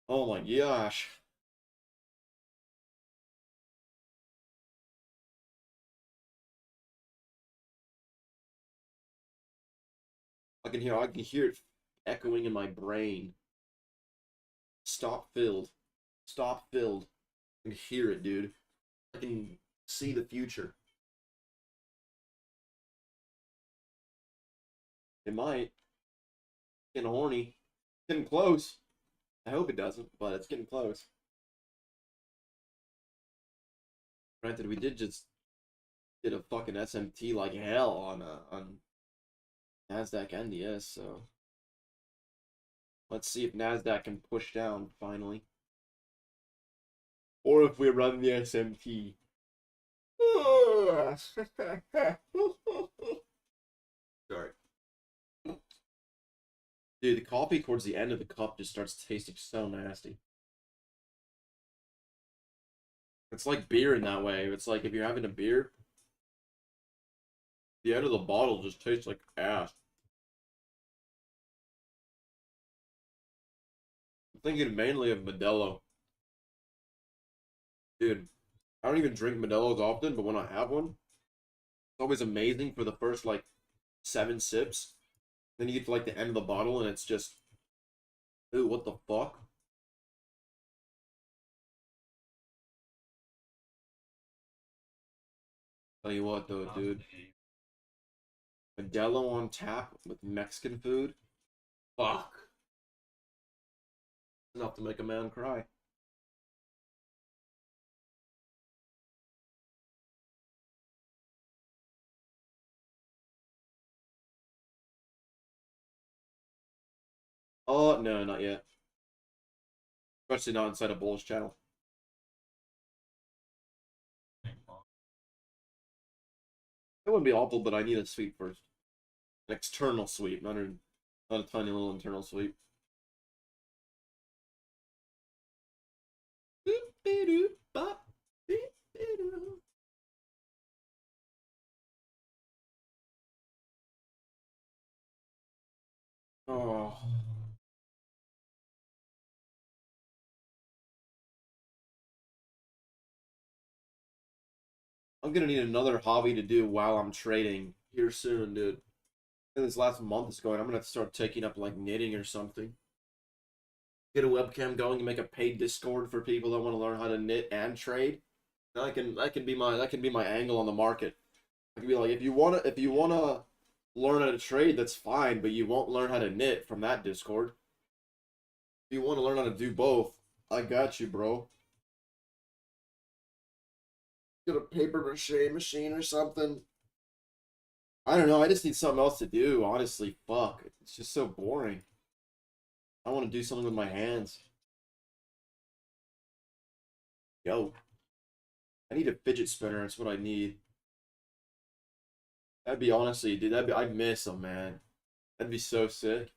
Oh my gosh. I can hear it echoing in my brain. Stop filled. Stop filled. I can hear it, dude. I can see the future. It might. Getting horny. Getting close. I hope it doesn't, but it's getting close. Granted, we did just get a fucking SMT like hell on Nasdaq NDS, so let's see if Nasdaq can push down finally, or if we run the SMT. Sorry, dude. The coffee towards the end of the cup just starts tasting so nasty. It's like beer in that way. It's like if you're having a beer, the end of the bottle just tastes like ass. I'm thinking mainly of Modelo. Dude, I don't even drink Modelo's often, but when I have one, it's always amazing for the first like 7 sips. Then you get to like the end of the bottle and it's just, ooh, what the fuck? Tell you what though, dude. Modelo on tap with Mexican food? Fuck. Enough to make a man cry. Oh, no, not yet. Especially not inside a Bullish channel. It wouldn't be awful, but I need a sweep first. An external sweep, not a tiny little internal sweep. Oh. I'm gonna need another hobby to do while I'm trading here soon, dude. And this last month is going. I'm gonna start taking up like knitting or something. Get a webcam going and make a paid Discord for people that want to learn how to knit and trade. That can be my angle on the market. I can be like, if you wanna learn how to trade, that's fine, but you won't learn how to knit from that Discord. If you want to learn how to do both, I got you, bro. Get a paper mache machine or something. I don't know. I just need something else to do. Honestly, fuck. It's just so boring. I want to do something with my hands. Yo, I need a fidget spinner. That's what I need. That'd be honestly, dude. I'd miss them, man. That'd be so sick.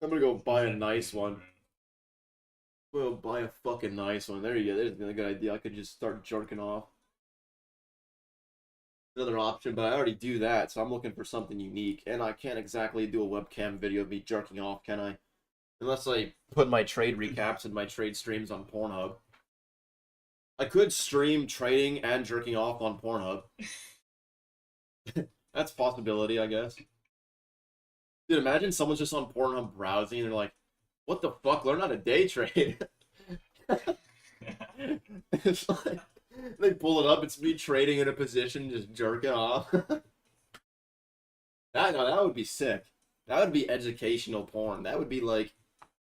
I'm gonna go buy a nice one. Well, buy a fucking nice one. There you go. There's a good idea. I could just start jerking off. Another option, but I already do that, so I'm looking for something unique. And I can't exactly do a webcam video of me jerking off, can I? Unless I put my trade recaps and my trade streams on Pornhub. I could stream trading and jerking off on Pornhub. That's a possibility, I guess. Dude, imagine someone's just on Pornhub browsing and they're like, what the fuck? Learn how to day trade. It's like, they pull it up, it's me trading in a position, just jerking off. That would be sick. That would be educational porn. That would be like,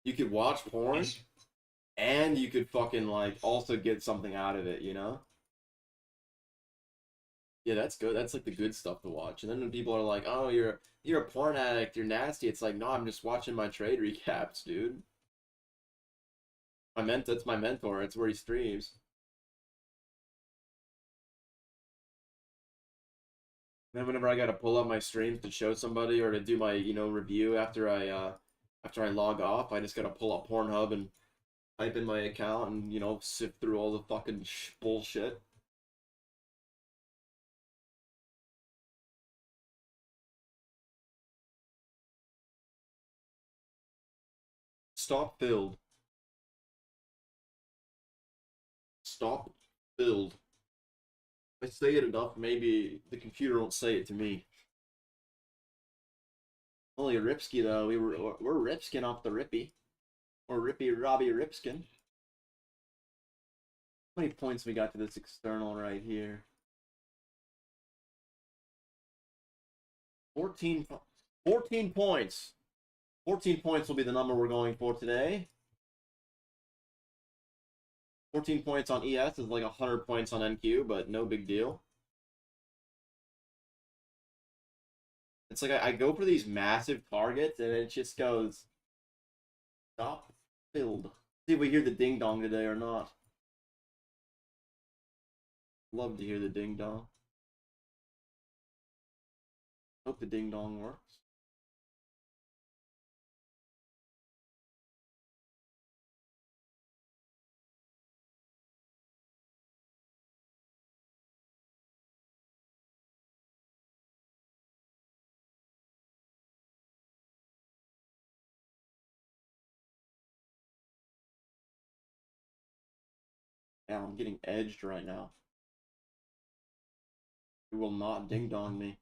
you could watch porn and you could fucking like also get something out of it, you know? Yeah, that's good. That's like the good stuff to watch. And then when people are like, "Oh, you're a porn addict, you're nasty," it's like, no, I'm just watching my trade recaps, dude. That's my mentor. It's where he streams. Then whenever I gotta pull up my streams to show somebody or to do my, review after I log off, I just gotta pull up Pornhub and type in my account and, sift through all the fucking bullshit. Stop filled. Stop filled. If I say it enough, maybe the computer won't say it to me. Only a Ripsky though. We're Ripskin off the Rippy. Or Rippy Robbie Ripskin. How many points we got to this external right here? 14, 14 points. 14 points will be the number we're going for today. 14 points on ES is like 100 points on NQ, but no big deal. It's like I go for these massive targets and it just goes stop filled. See if we hear the ding dong today or not. Love to hear the ding dong. Hope the ding dong works. Yeah, I'm getting edged right now. It will not ding dong me.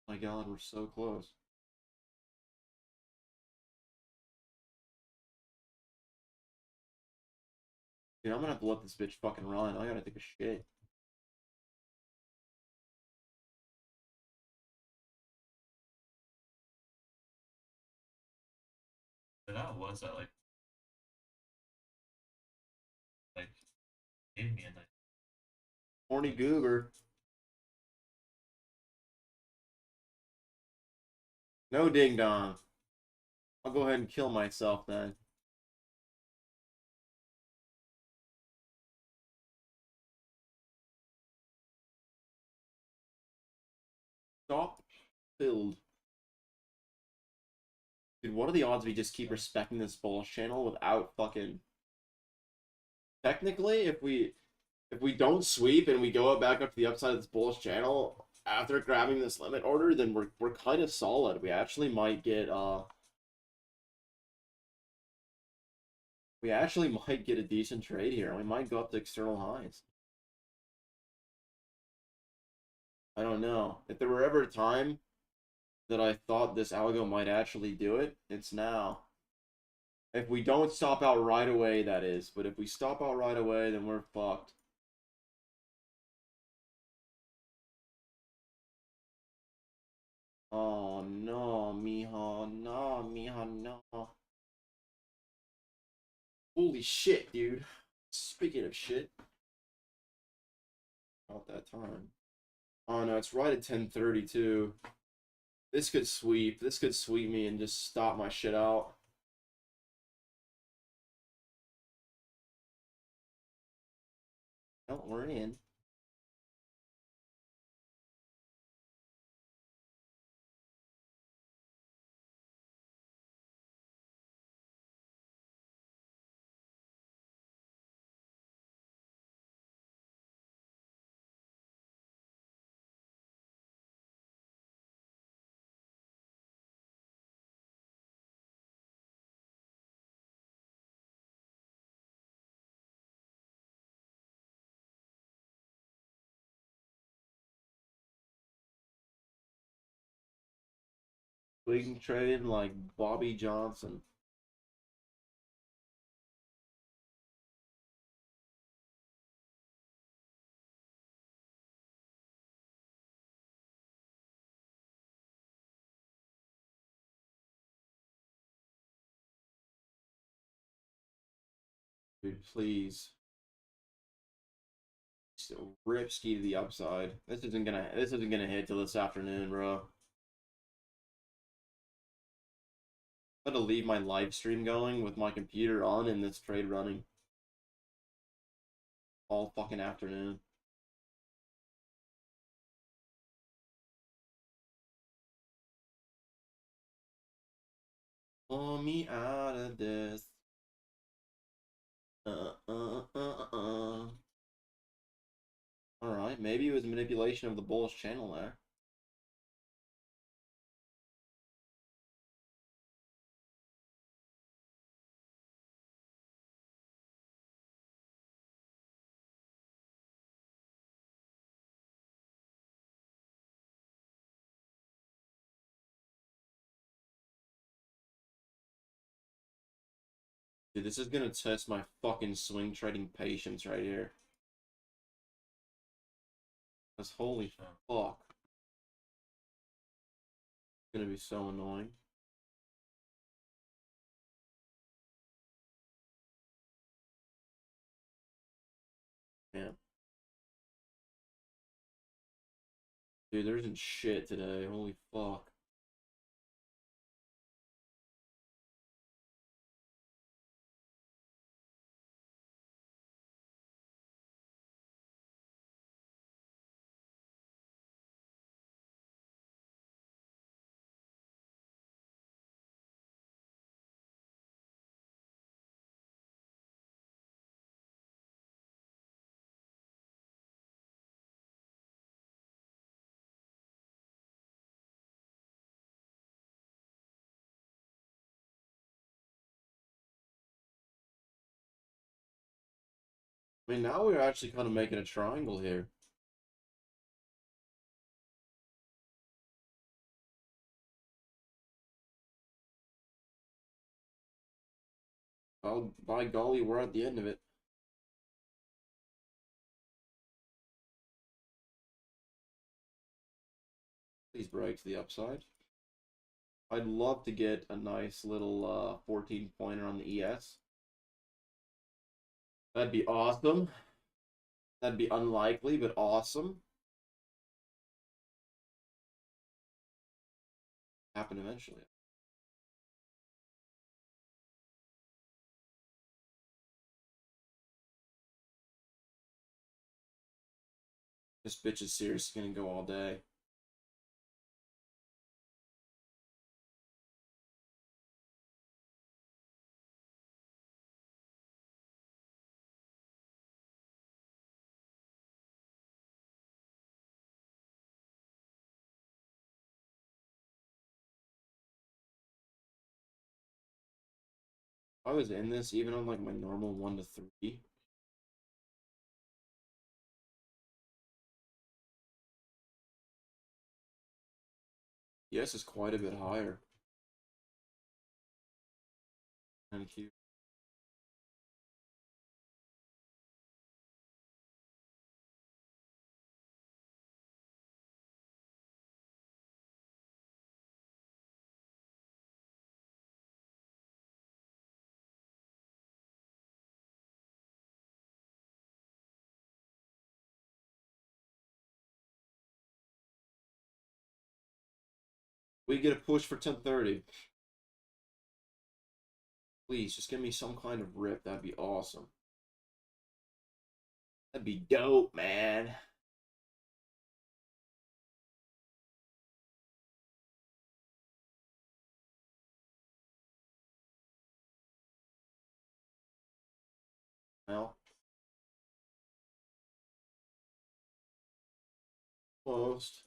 My god, we're so close. Dude, I'm gonna have to let this bitch fucking run. I gotta take a shit. That was that like gave me a nice. Horny goober. No ding dong. I'll go ahead and kill myself then. Stop filled. Dude, what are the odds we just keep respecting this bullish channel without fucking... Technically, if we don't sweep and we go back up to the upside of this bullish channel after grabbing this limit order, then we're kind of solid. We actually might get We actually might get a decent trade here. We might go up to external highs. I don't know. If there were ever a time that I thought this algo might actually do it, it's now. If we don't stop out right away, that is. But if we stop out right away, then we're fucked. Oh no, Miha, no, Miha, no. Holy shit, dude. Speaking of shit. About that time. Oh no, it's right at 10:32. This could sweep. This could sweep me and just stop my shit out. Oh, we're in. We can trade like Bobby Johnson. Dude, please. Still rip ski to the upside. This isn't gonna hit till this afternoon, bro. I'm gonna leave my live stream going with my computer on and this trade running all fucking afternoon. Pull me out of this. Alright, maybe it was manipulation of the bullish channel there. Dude, this is gonna test my fucking swing trading patience right here. Because holy fuck. It's gonna be so annoying. Yeah. Dude, there isn't shit today. Holy fuck. I mean, now we're actually kind of making a triangle here. Oh, by golly, we're at the end of it. Please break to the upside. I'd love to get a nice little 14 pointer on the ES. That'd be awesome. That'd be unlikely, but awesome. Happen eventually. This bitch is seriously gonna go all day. I was in this even on like my normal 1 to 3. Yes, is quite a bit higher. Thank you. We get a push for 1030. Please, just give me some kind of rip. That'd be awesome. That'd be dope, man. Well, closed.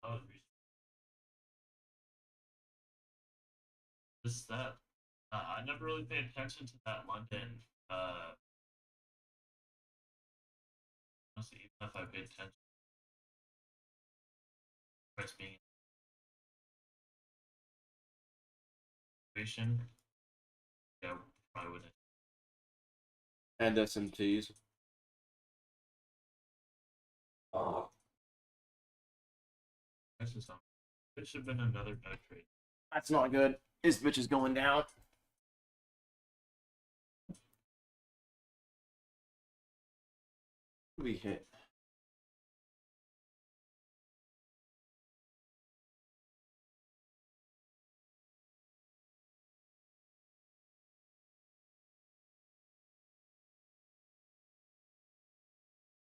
Oh, just that. I never really paid attention to that London. Honestly, even if I paid attention, price being situation, yeah, probably wouldn't. And SMTs. Oh, That's just something. It should have been another bad trade. that's not good. This bitch is going down. We hit.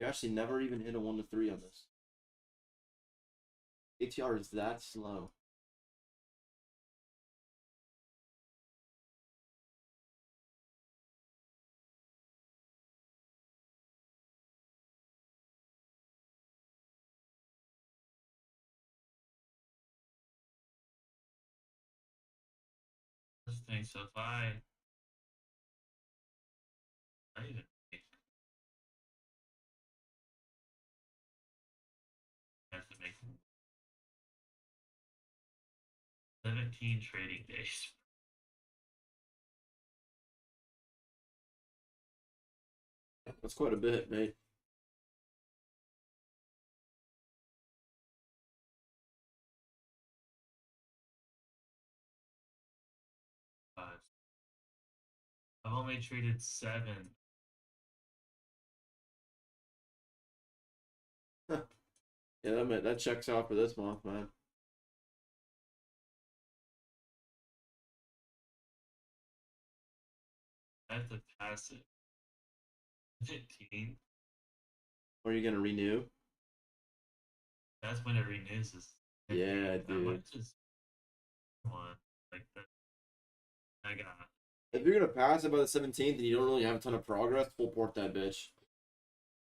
You actually never even hit a 1 to 3 on this. ATR is that slow. This thing, so if I even have to make 17 trading days. That's quite a bit, mate. I've only traded 7. Yeah, that checks out for this month, man. I have to pass it. 15. Or are you gonna renew? That's when it renews. Is Yeah, I dude. might just one like that. I got. If you're gonna pass it by the 17th and you don't really have a ton of progress, full port that bitch.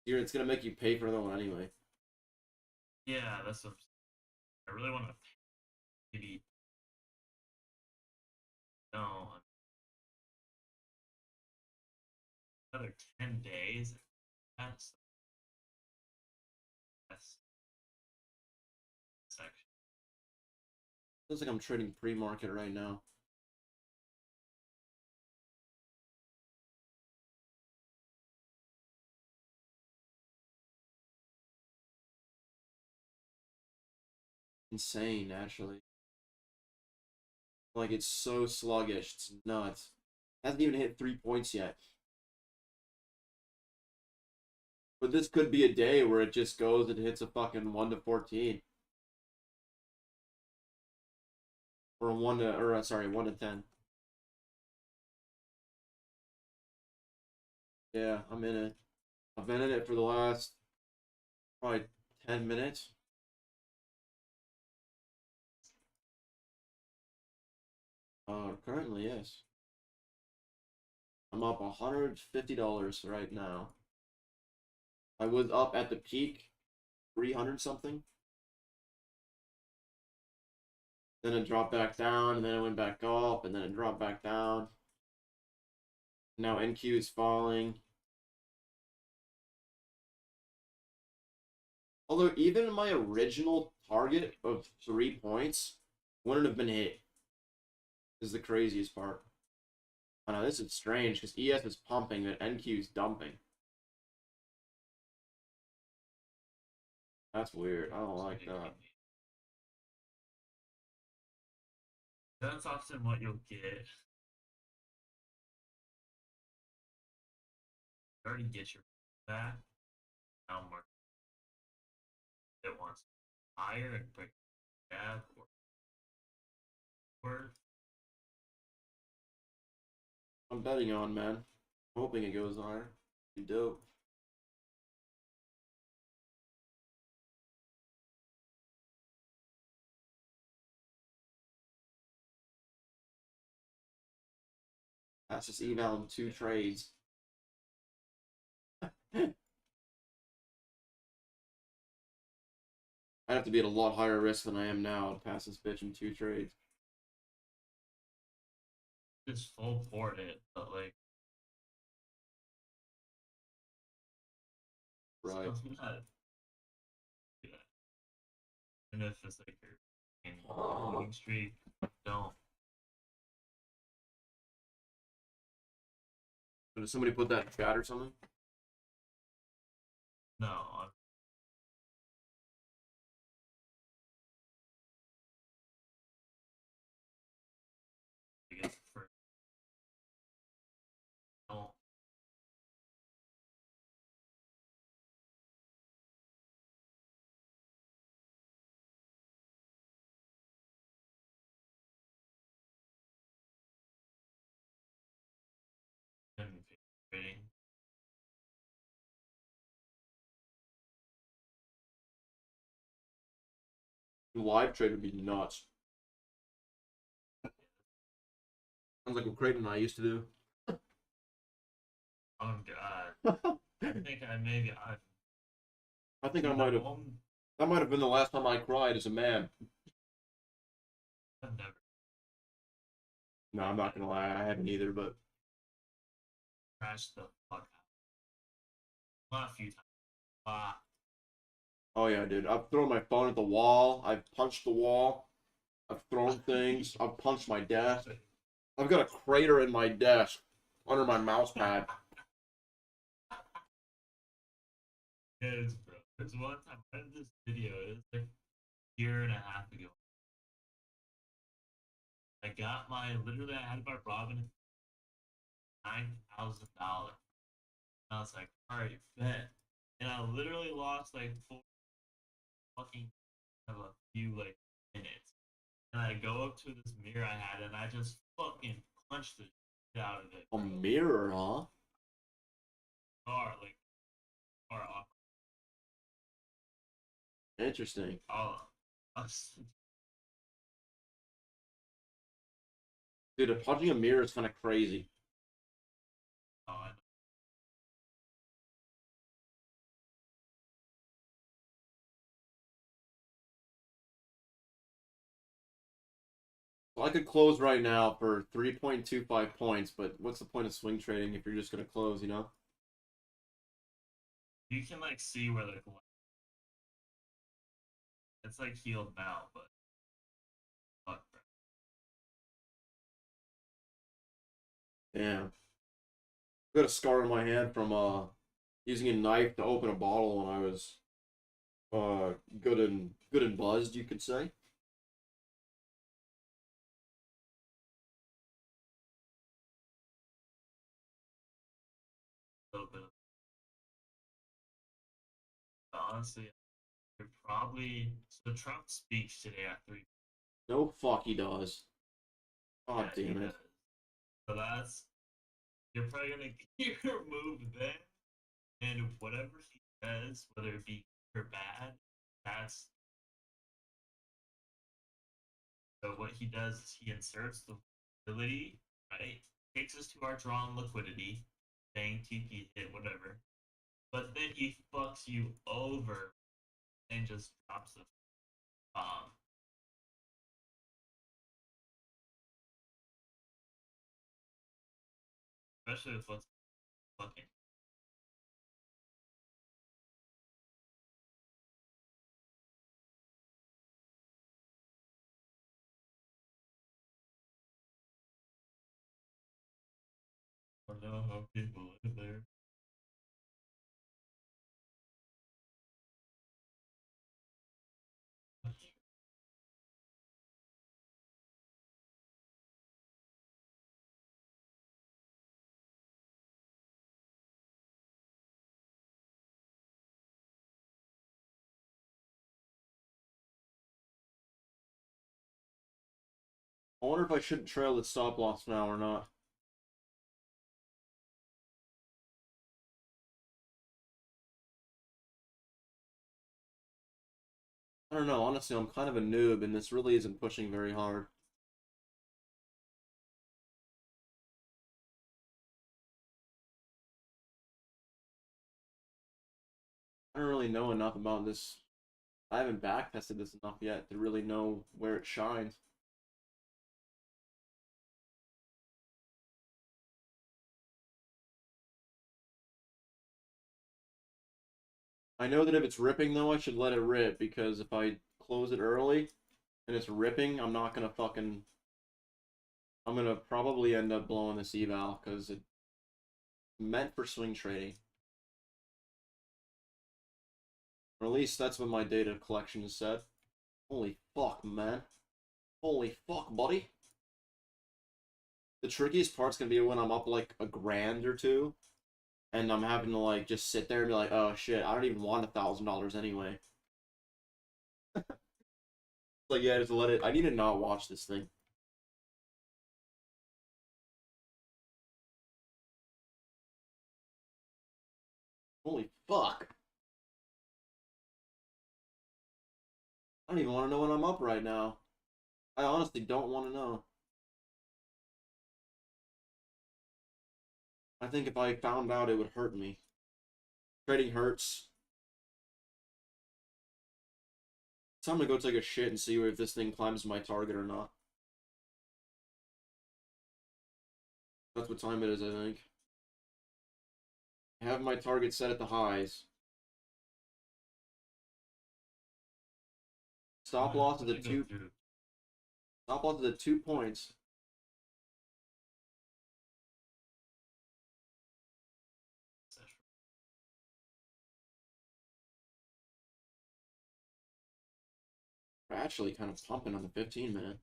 It's gonna make you pay for another one anyway. Yeah, that's what I really want to maybe no another 10 days. That's section. Looks like I'm trading pre-market right now. Insane, actually. Like it's so sluggish. It's nuts. Hasn't even hit 3 points yet. But this could be a day where it just goes and hits a fucking 1 to 14. Or a 1 to, or sorry, 1 to 10. Yeah, I'm in it. I've been in it for the last probably 10 minutes. Currently, yes. I'm up $150 right now. I was up at the peak 300 something. Then it dropped back down, and then it went back up, and then it dropped back down. Now NQ is falling. Although even my original target of 3 points wouldn't have been hit. Is the craziest part. I know this is strange because ES is pumping and NQ is dumping. That's weird. I don't like that. That's often what you'll get. You already get your back. Now more it wants higher and break gap or I'm betting on, man. I'm hoping it goes higher. Be dope. That's just eval in 2 trades. I'd have to be at a lot higher risk than I am now to pass this bitch in 2 trades. just full port it, but like Right. still not yeah. And if it's like your winning streak, don't. Did somebody put that in chat or something? No, I'm I guess for don't trading. Live trade would be nuts. Sounds like what Creighton and I used to do. Oh god. I think I maybe I think I might have. That might have been the last time I cried as a man. I've never No, I'm not gonna lie, I haven't either. But crashed the fuck out. Not a few times. oh yeah, dude, I've thrown my phone at the wall. I've punched the wall. I've thrown things. I've punched my desk. I've got a crater in my desk under my mouse pad. Yes, bro. There's one time I did this video. It was like a year and a half ago. I got my literally. I had my Robin $9,000. I was like, all right, bet. And I literally lost like four fucking of a few like minutes. And I go up to this mirror I had, and I just fucking punched the shit out of it. A mirror, huh? Car like car off. Interesting. Oh, Dude, punching a mirror is kind of crazy. oh, Well, I could close right now for 3.25 points, but what's the point of swing trading if you're just gonna close, you know? you can like see where like it's like healed now, but fuck, bro. Damn. I got a scar on my hand from using a knife to open a bottle when I was good and buzzed, you could say. A little bit of honestly, you're probably so Trump speaks today at 3. No fuck he does. God Yeah, he damn it. does. So that's you're probably gonna get removed then, and whatever he says, whether it be good or bad, that's so what he does is he inserts the volatility, right? Takes us to our drawn liquidity, bang TP hit, whatever. But then he fucks you over and just drops the bomb. Especially with what's fucking. I don't know how people live there. I wonder if I shouldn't trail the stop loss now or not. I don't know. Honestly, I'm kind of a noob, and this really isn't pushing very hard. I don't really know enough about this. I haven't backtested this enough yet to really know where it shines. I know that if it's ripping, though, I should let it rip, because if I close it early and it's ripping, I'm not gonna fucking... I'm gonna probably end up blowing this eval, because it's meant for swing trading. Or at least that's what my data collection has said. Holy fuck, man. Holy fuck, buddy. The trickiest part's gonna be when I'm up like a grand or two, and I'm having to like just sit there and be like, oh shit, I don't even want $1,000 anyway. Like, yeah, just let it. I need to not watch this thing. Holy fuck. I don't even want to know when I'm up right now. I honestly don't want to know. I think if I found out, it would hurt me. Trading hurts. So I'm gonna go take a shit and see if this thing climbs my target or not. That's what time it is, I think. I have my target set at the highs. Stop loss is at two. Stop loss is at 2 points. We're actually kind of pumping on the 15-minute.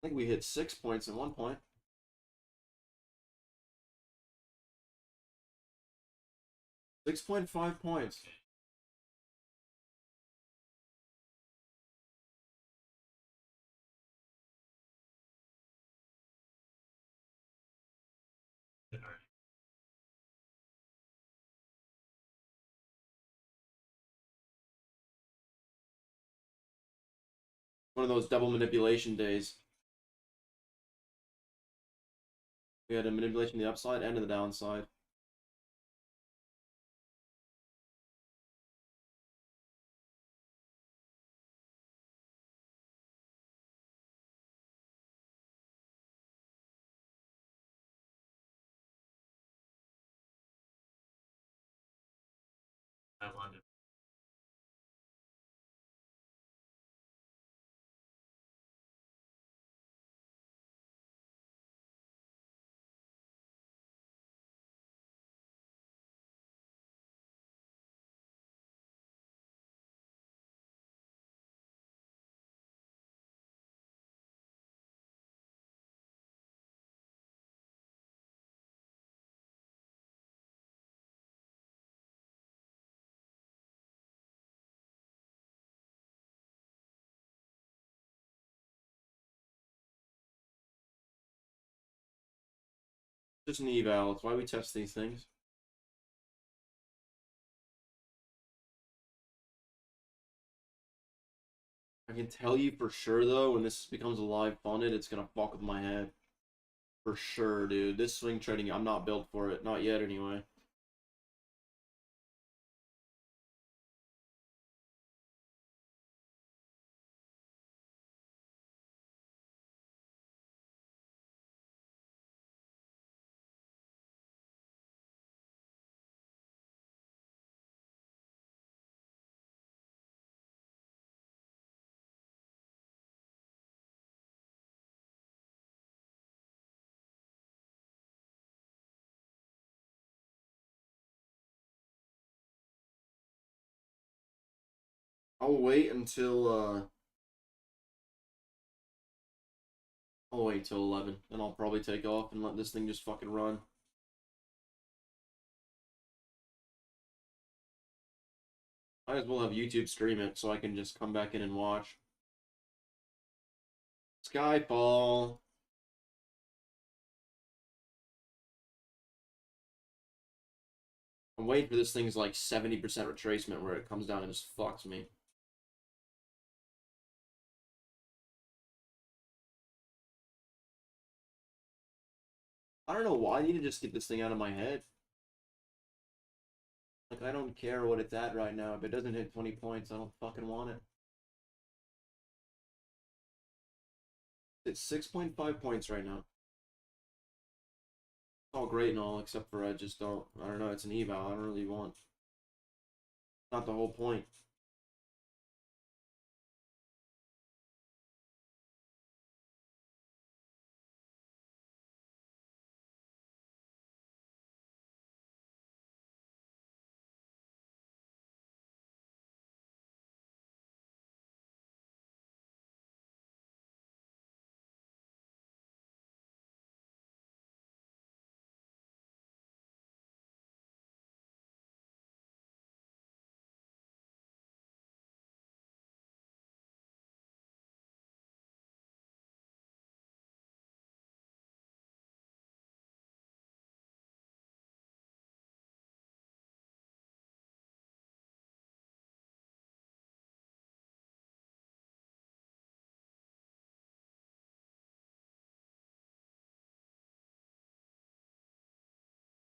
I think we hit 6 points at one point. 6.5 points. One of those double manipulation days. We had a manipulation to the upside and to the downside. At London. Just an eval. It's why we test these things. I can tell you for sure though, when this becomes a live funded, it's gonna fuck with my head. For sure, dude. This swing trading, I'm not built for it. Not yet, anyway. I'll wait until I'll wait till 11, then I'll probably take off and let this thing just fucking run. Might as well have YouTube stream it so I can just come back in and watch. Skyfall. I'm waiting for this thing's like 70% retracement where it comes down and just fucks me. I don't know why I need to just get this thing out of my head. Like, I don't care what it's at right now. If it doesn't hit 20 points, I don't fucking want it. It's 6.5 points right now. It's all great and all, except for I just don't. I don't know, it's an eval. I don't really want. Not the whole point.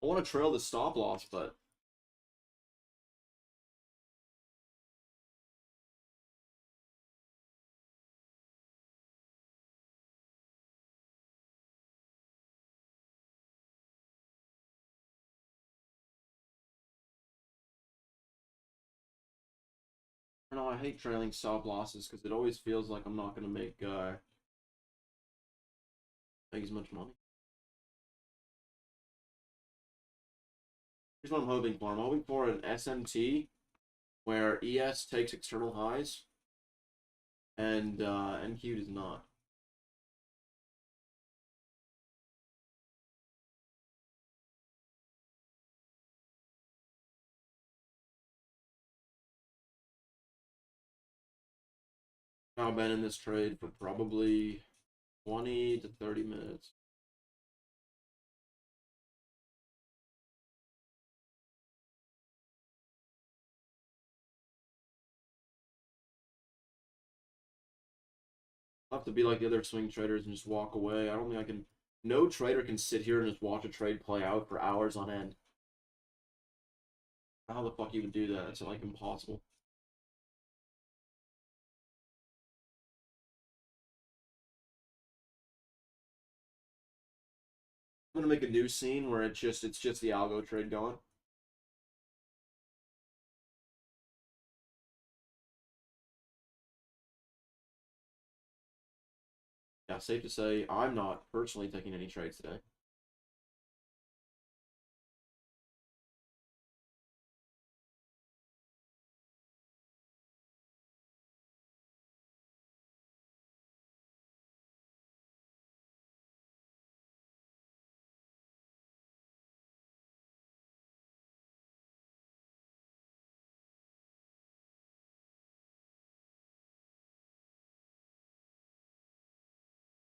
I want to trail the stop loss, but I don't know. I hate trailing stop losses because it always feels like I'm not gonna make as much money. Here's what I'm hoping for. I'm hoping for an SMT where ES takes external highs and NQ does not. I've been in this trade for probably 20 to 30 minutes. I'll have to be like the other swing traders and just walk away. I don't think I can. No trader can sit here and just watch a trade play out for hours on end. How the fuck you would do that? It's like impossible. I'm gonna make a new scene where it's just the algo trade going. Yeah, safe to say I'm not personally taking any trades today.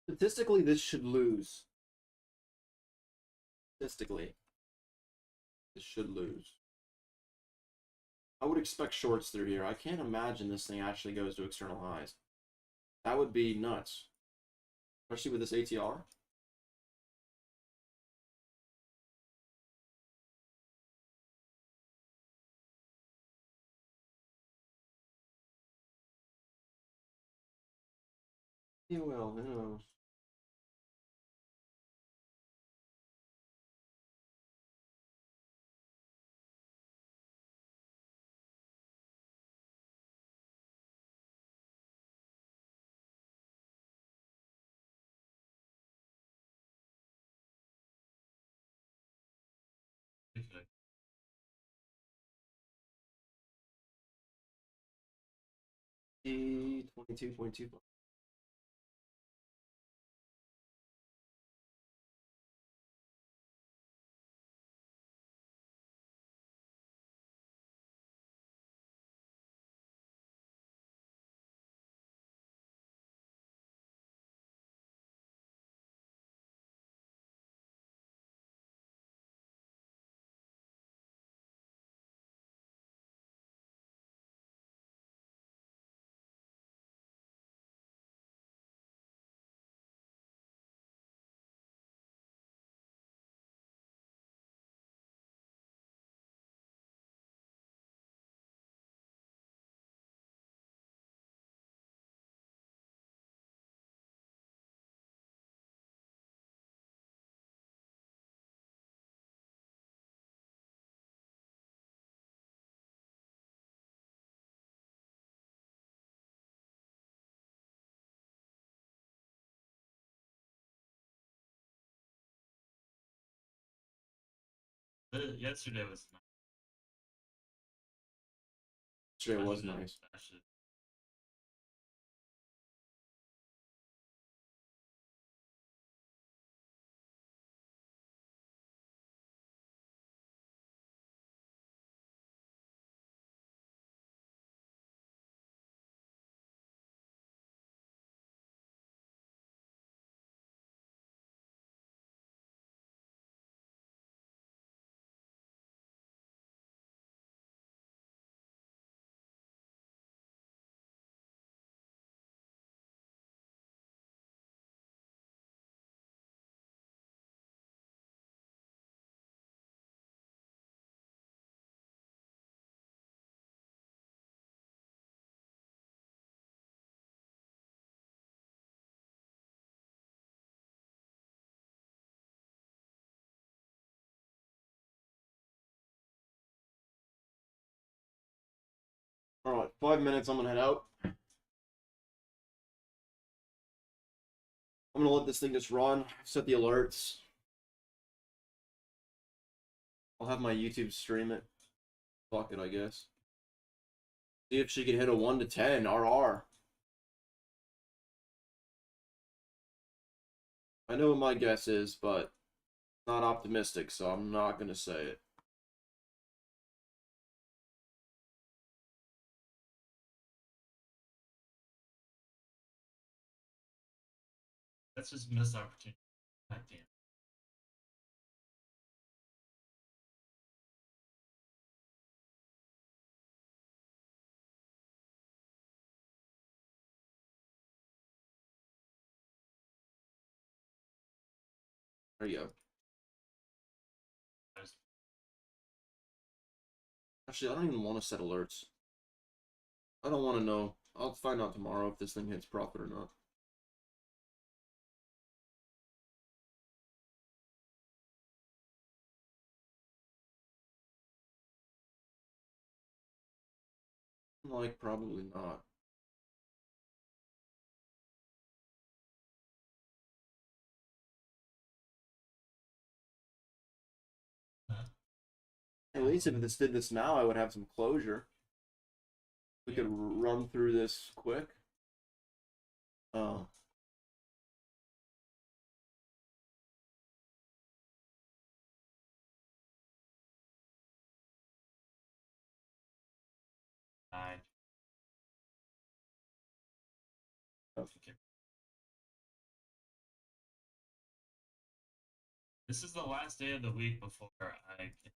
Statistically, this should lose. statistically, this should lose. I would expect shorts through here. I can't imagine this thing actually goes to external highs. That would be nuts. Especially with this ATR. Yeah, well, who knows? Okay. 22.2. Yesterday was nice. Yesterday was Especially nice. especially- Alright, 5 minutes, I'm gonna head out. I'm gonna let this thing just run, set the alerts. I'll have my YouTube stream it. Fuck it, I guess. See if she can hit a 1 to 10 RR. I know what my guess is, but not optimistic, so I'm not gonna say it. That's just missed opportunity. God damn. There you go. There's- Actually, I don't even want to set alerts. I don't want to know. I'll find out tomorrow if this thing hits profit or not. Like, probably not. At least if this did this now, I would have some closure. We could run through this quick. Oh. Nine. Oh. Okay. This is the last day of the week before I can.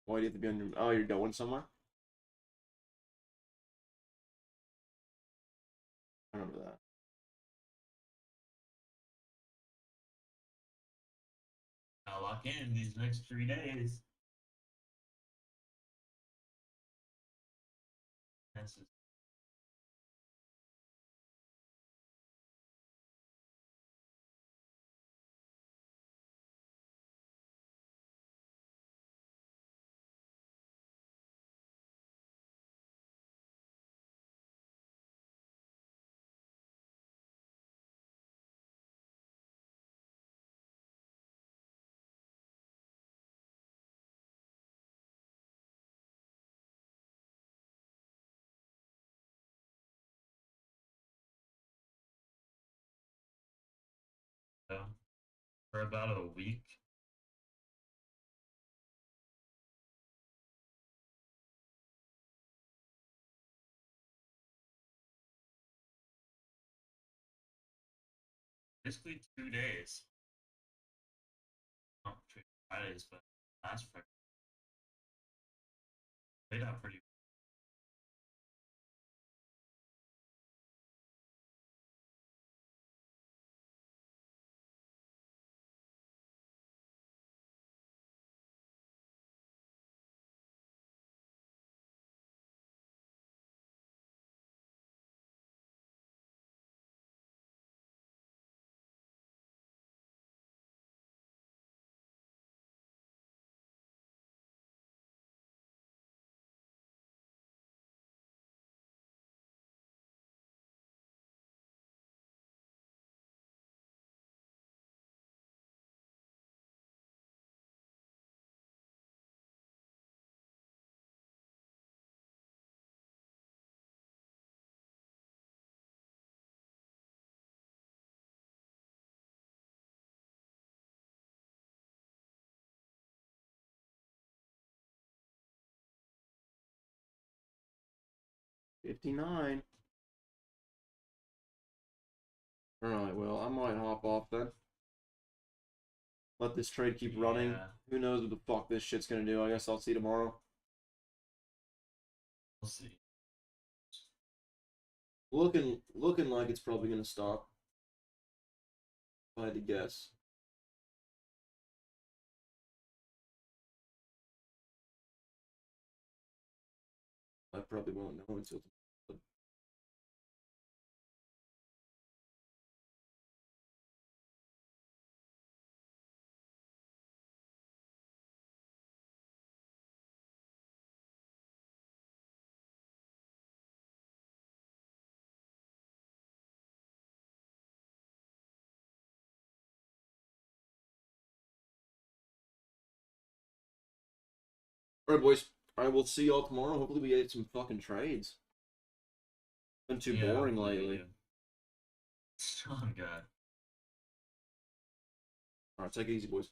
Why do you have to be on your? Oh, you're going somewhere. I remember that. Lock in these next 3 days. This is for about a week. Basically 2 days. Not Fridays, but last Friday played out pretty. 59. All right. Well, I might hop off then. Let this trade keep running. Yeah. Who knows what the fuck this shit's gonna do? I guess I'll see tomorrow. We'll see. Looking like it's probably gonna stop. If I had to guess. I probably won't know until All right, boys. I will see y'all tomorrow. Hopefully, we get some fucking trades. Been too boring lately. Oh god. All right, take it easy, boys.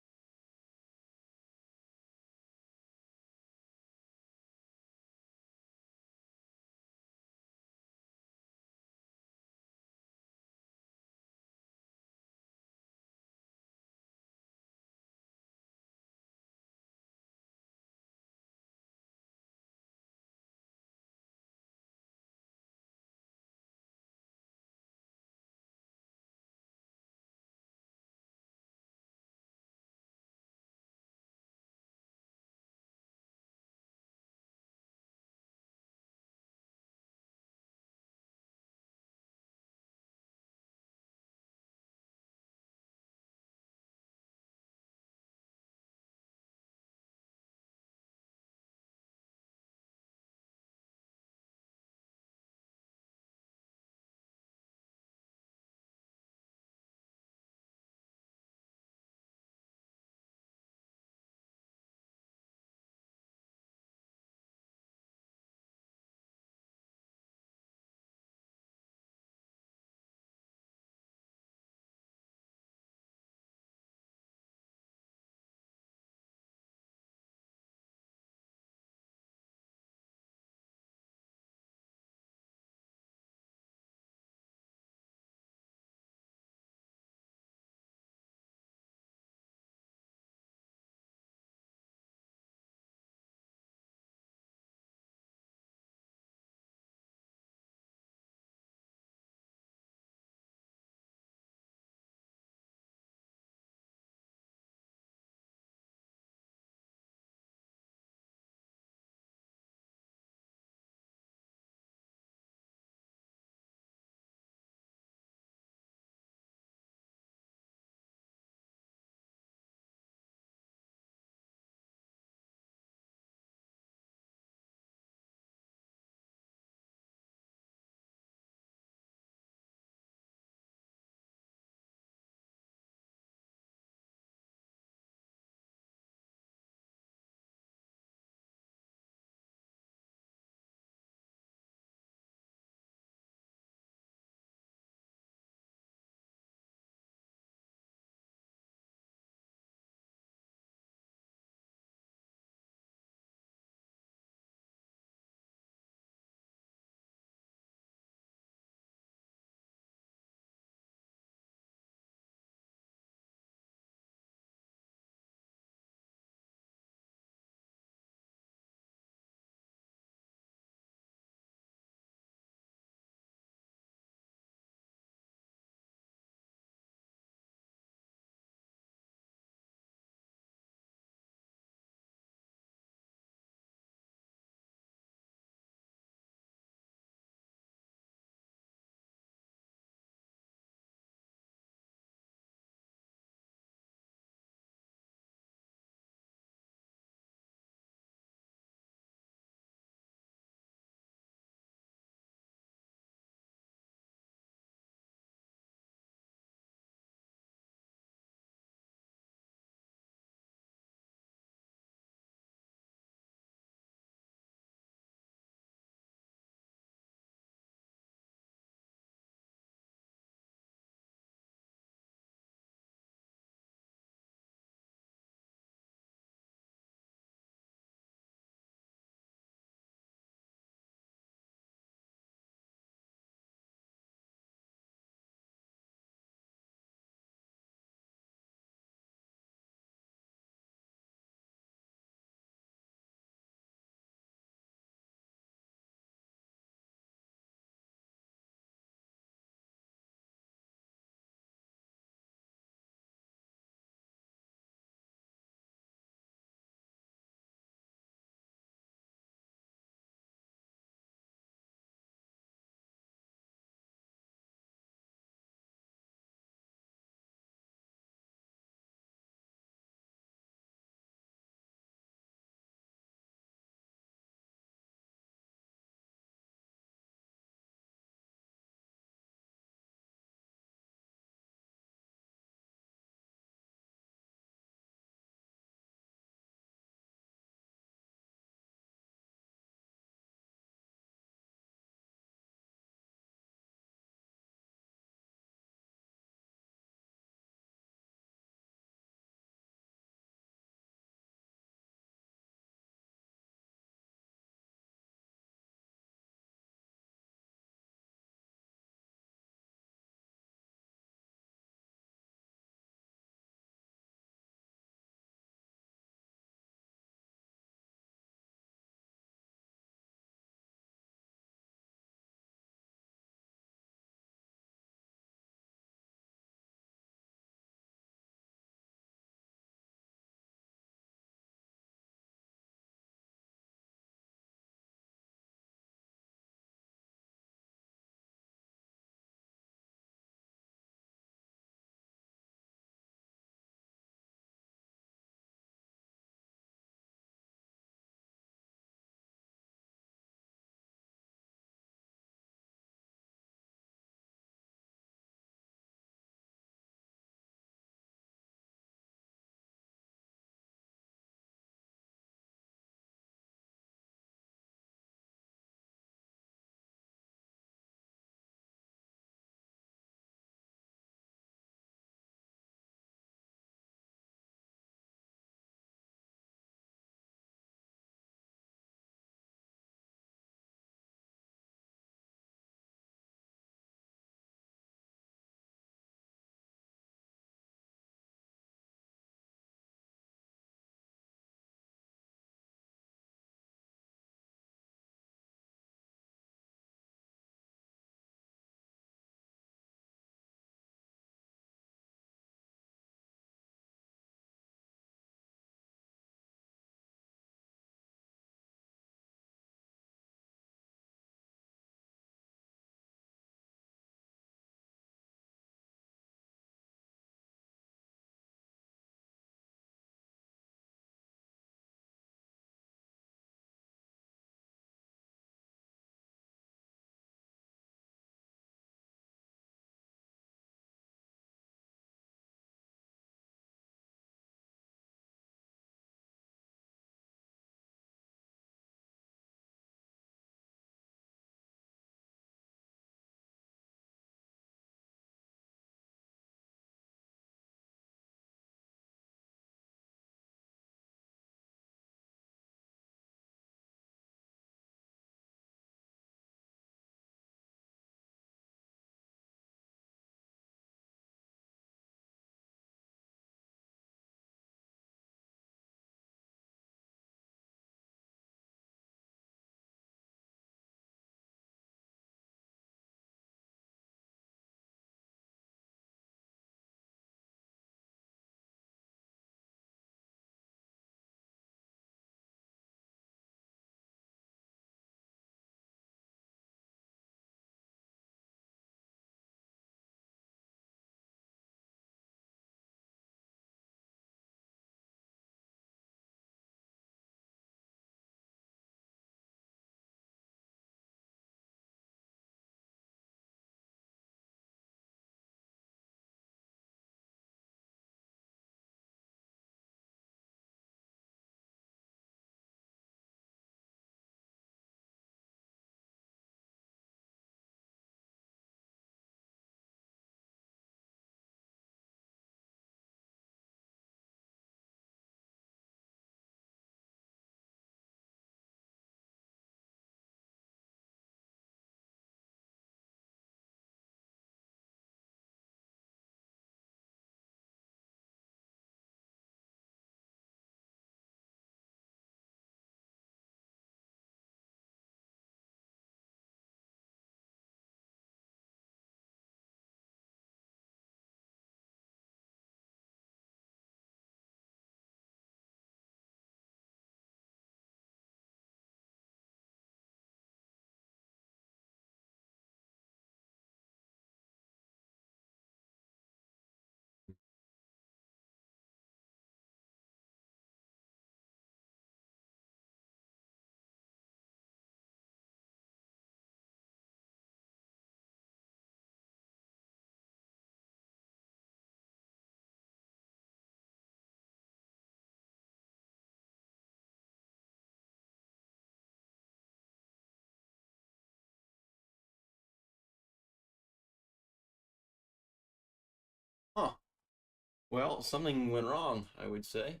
Well, something went wrong, I would say.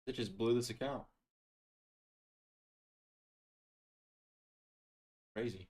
It just blew this account. Crazy.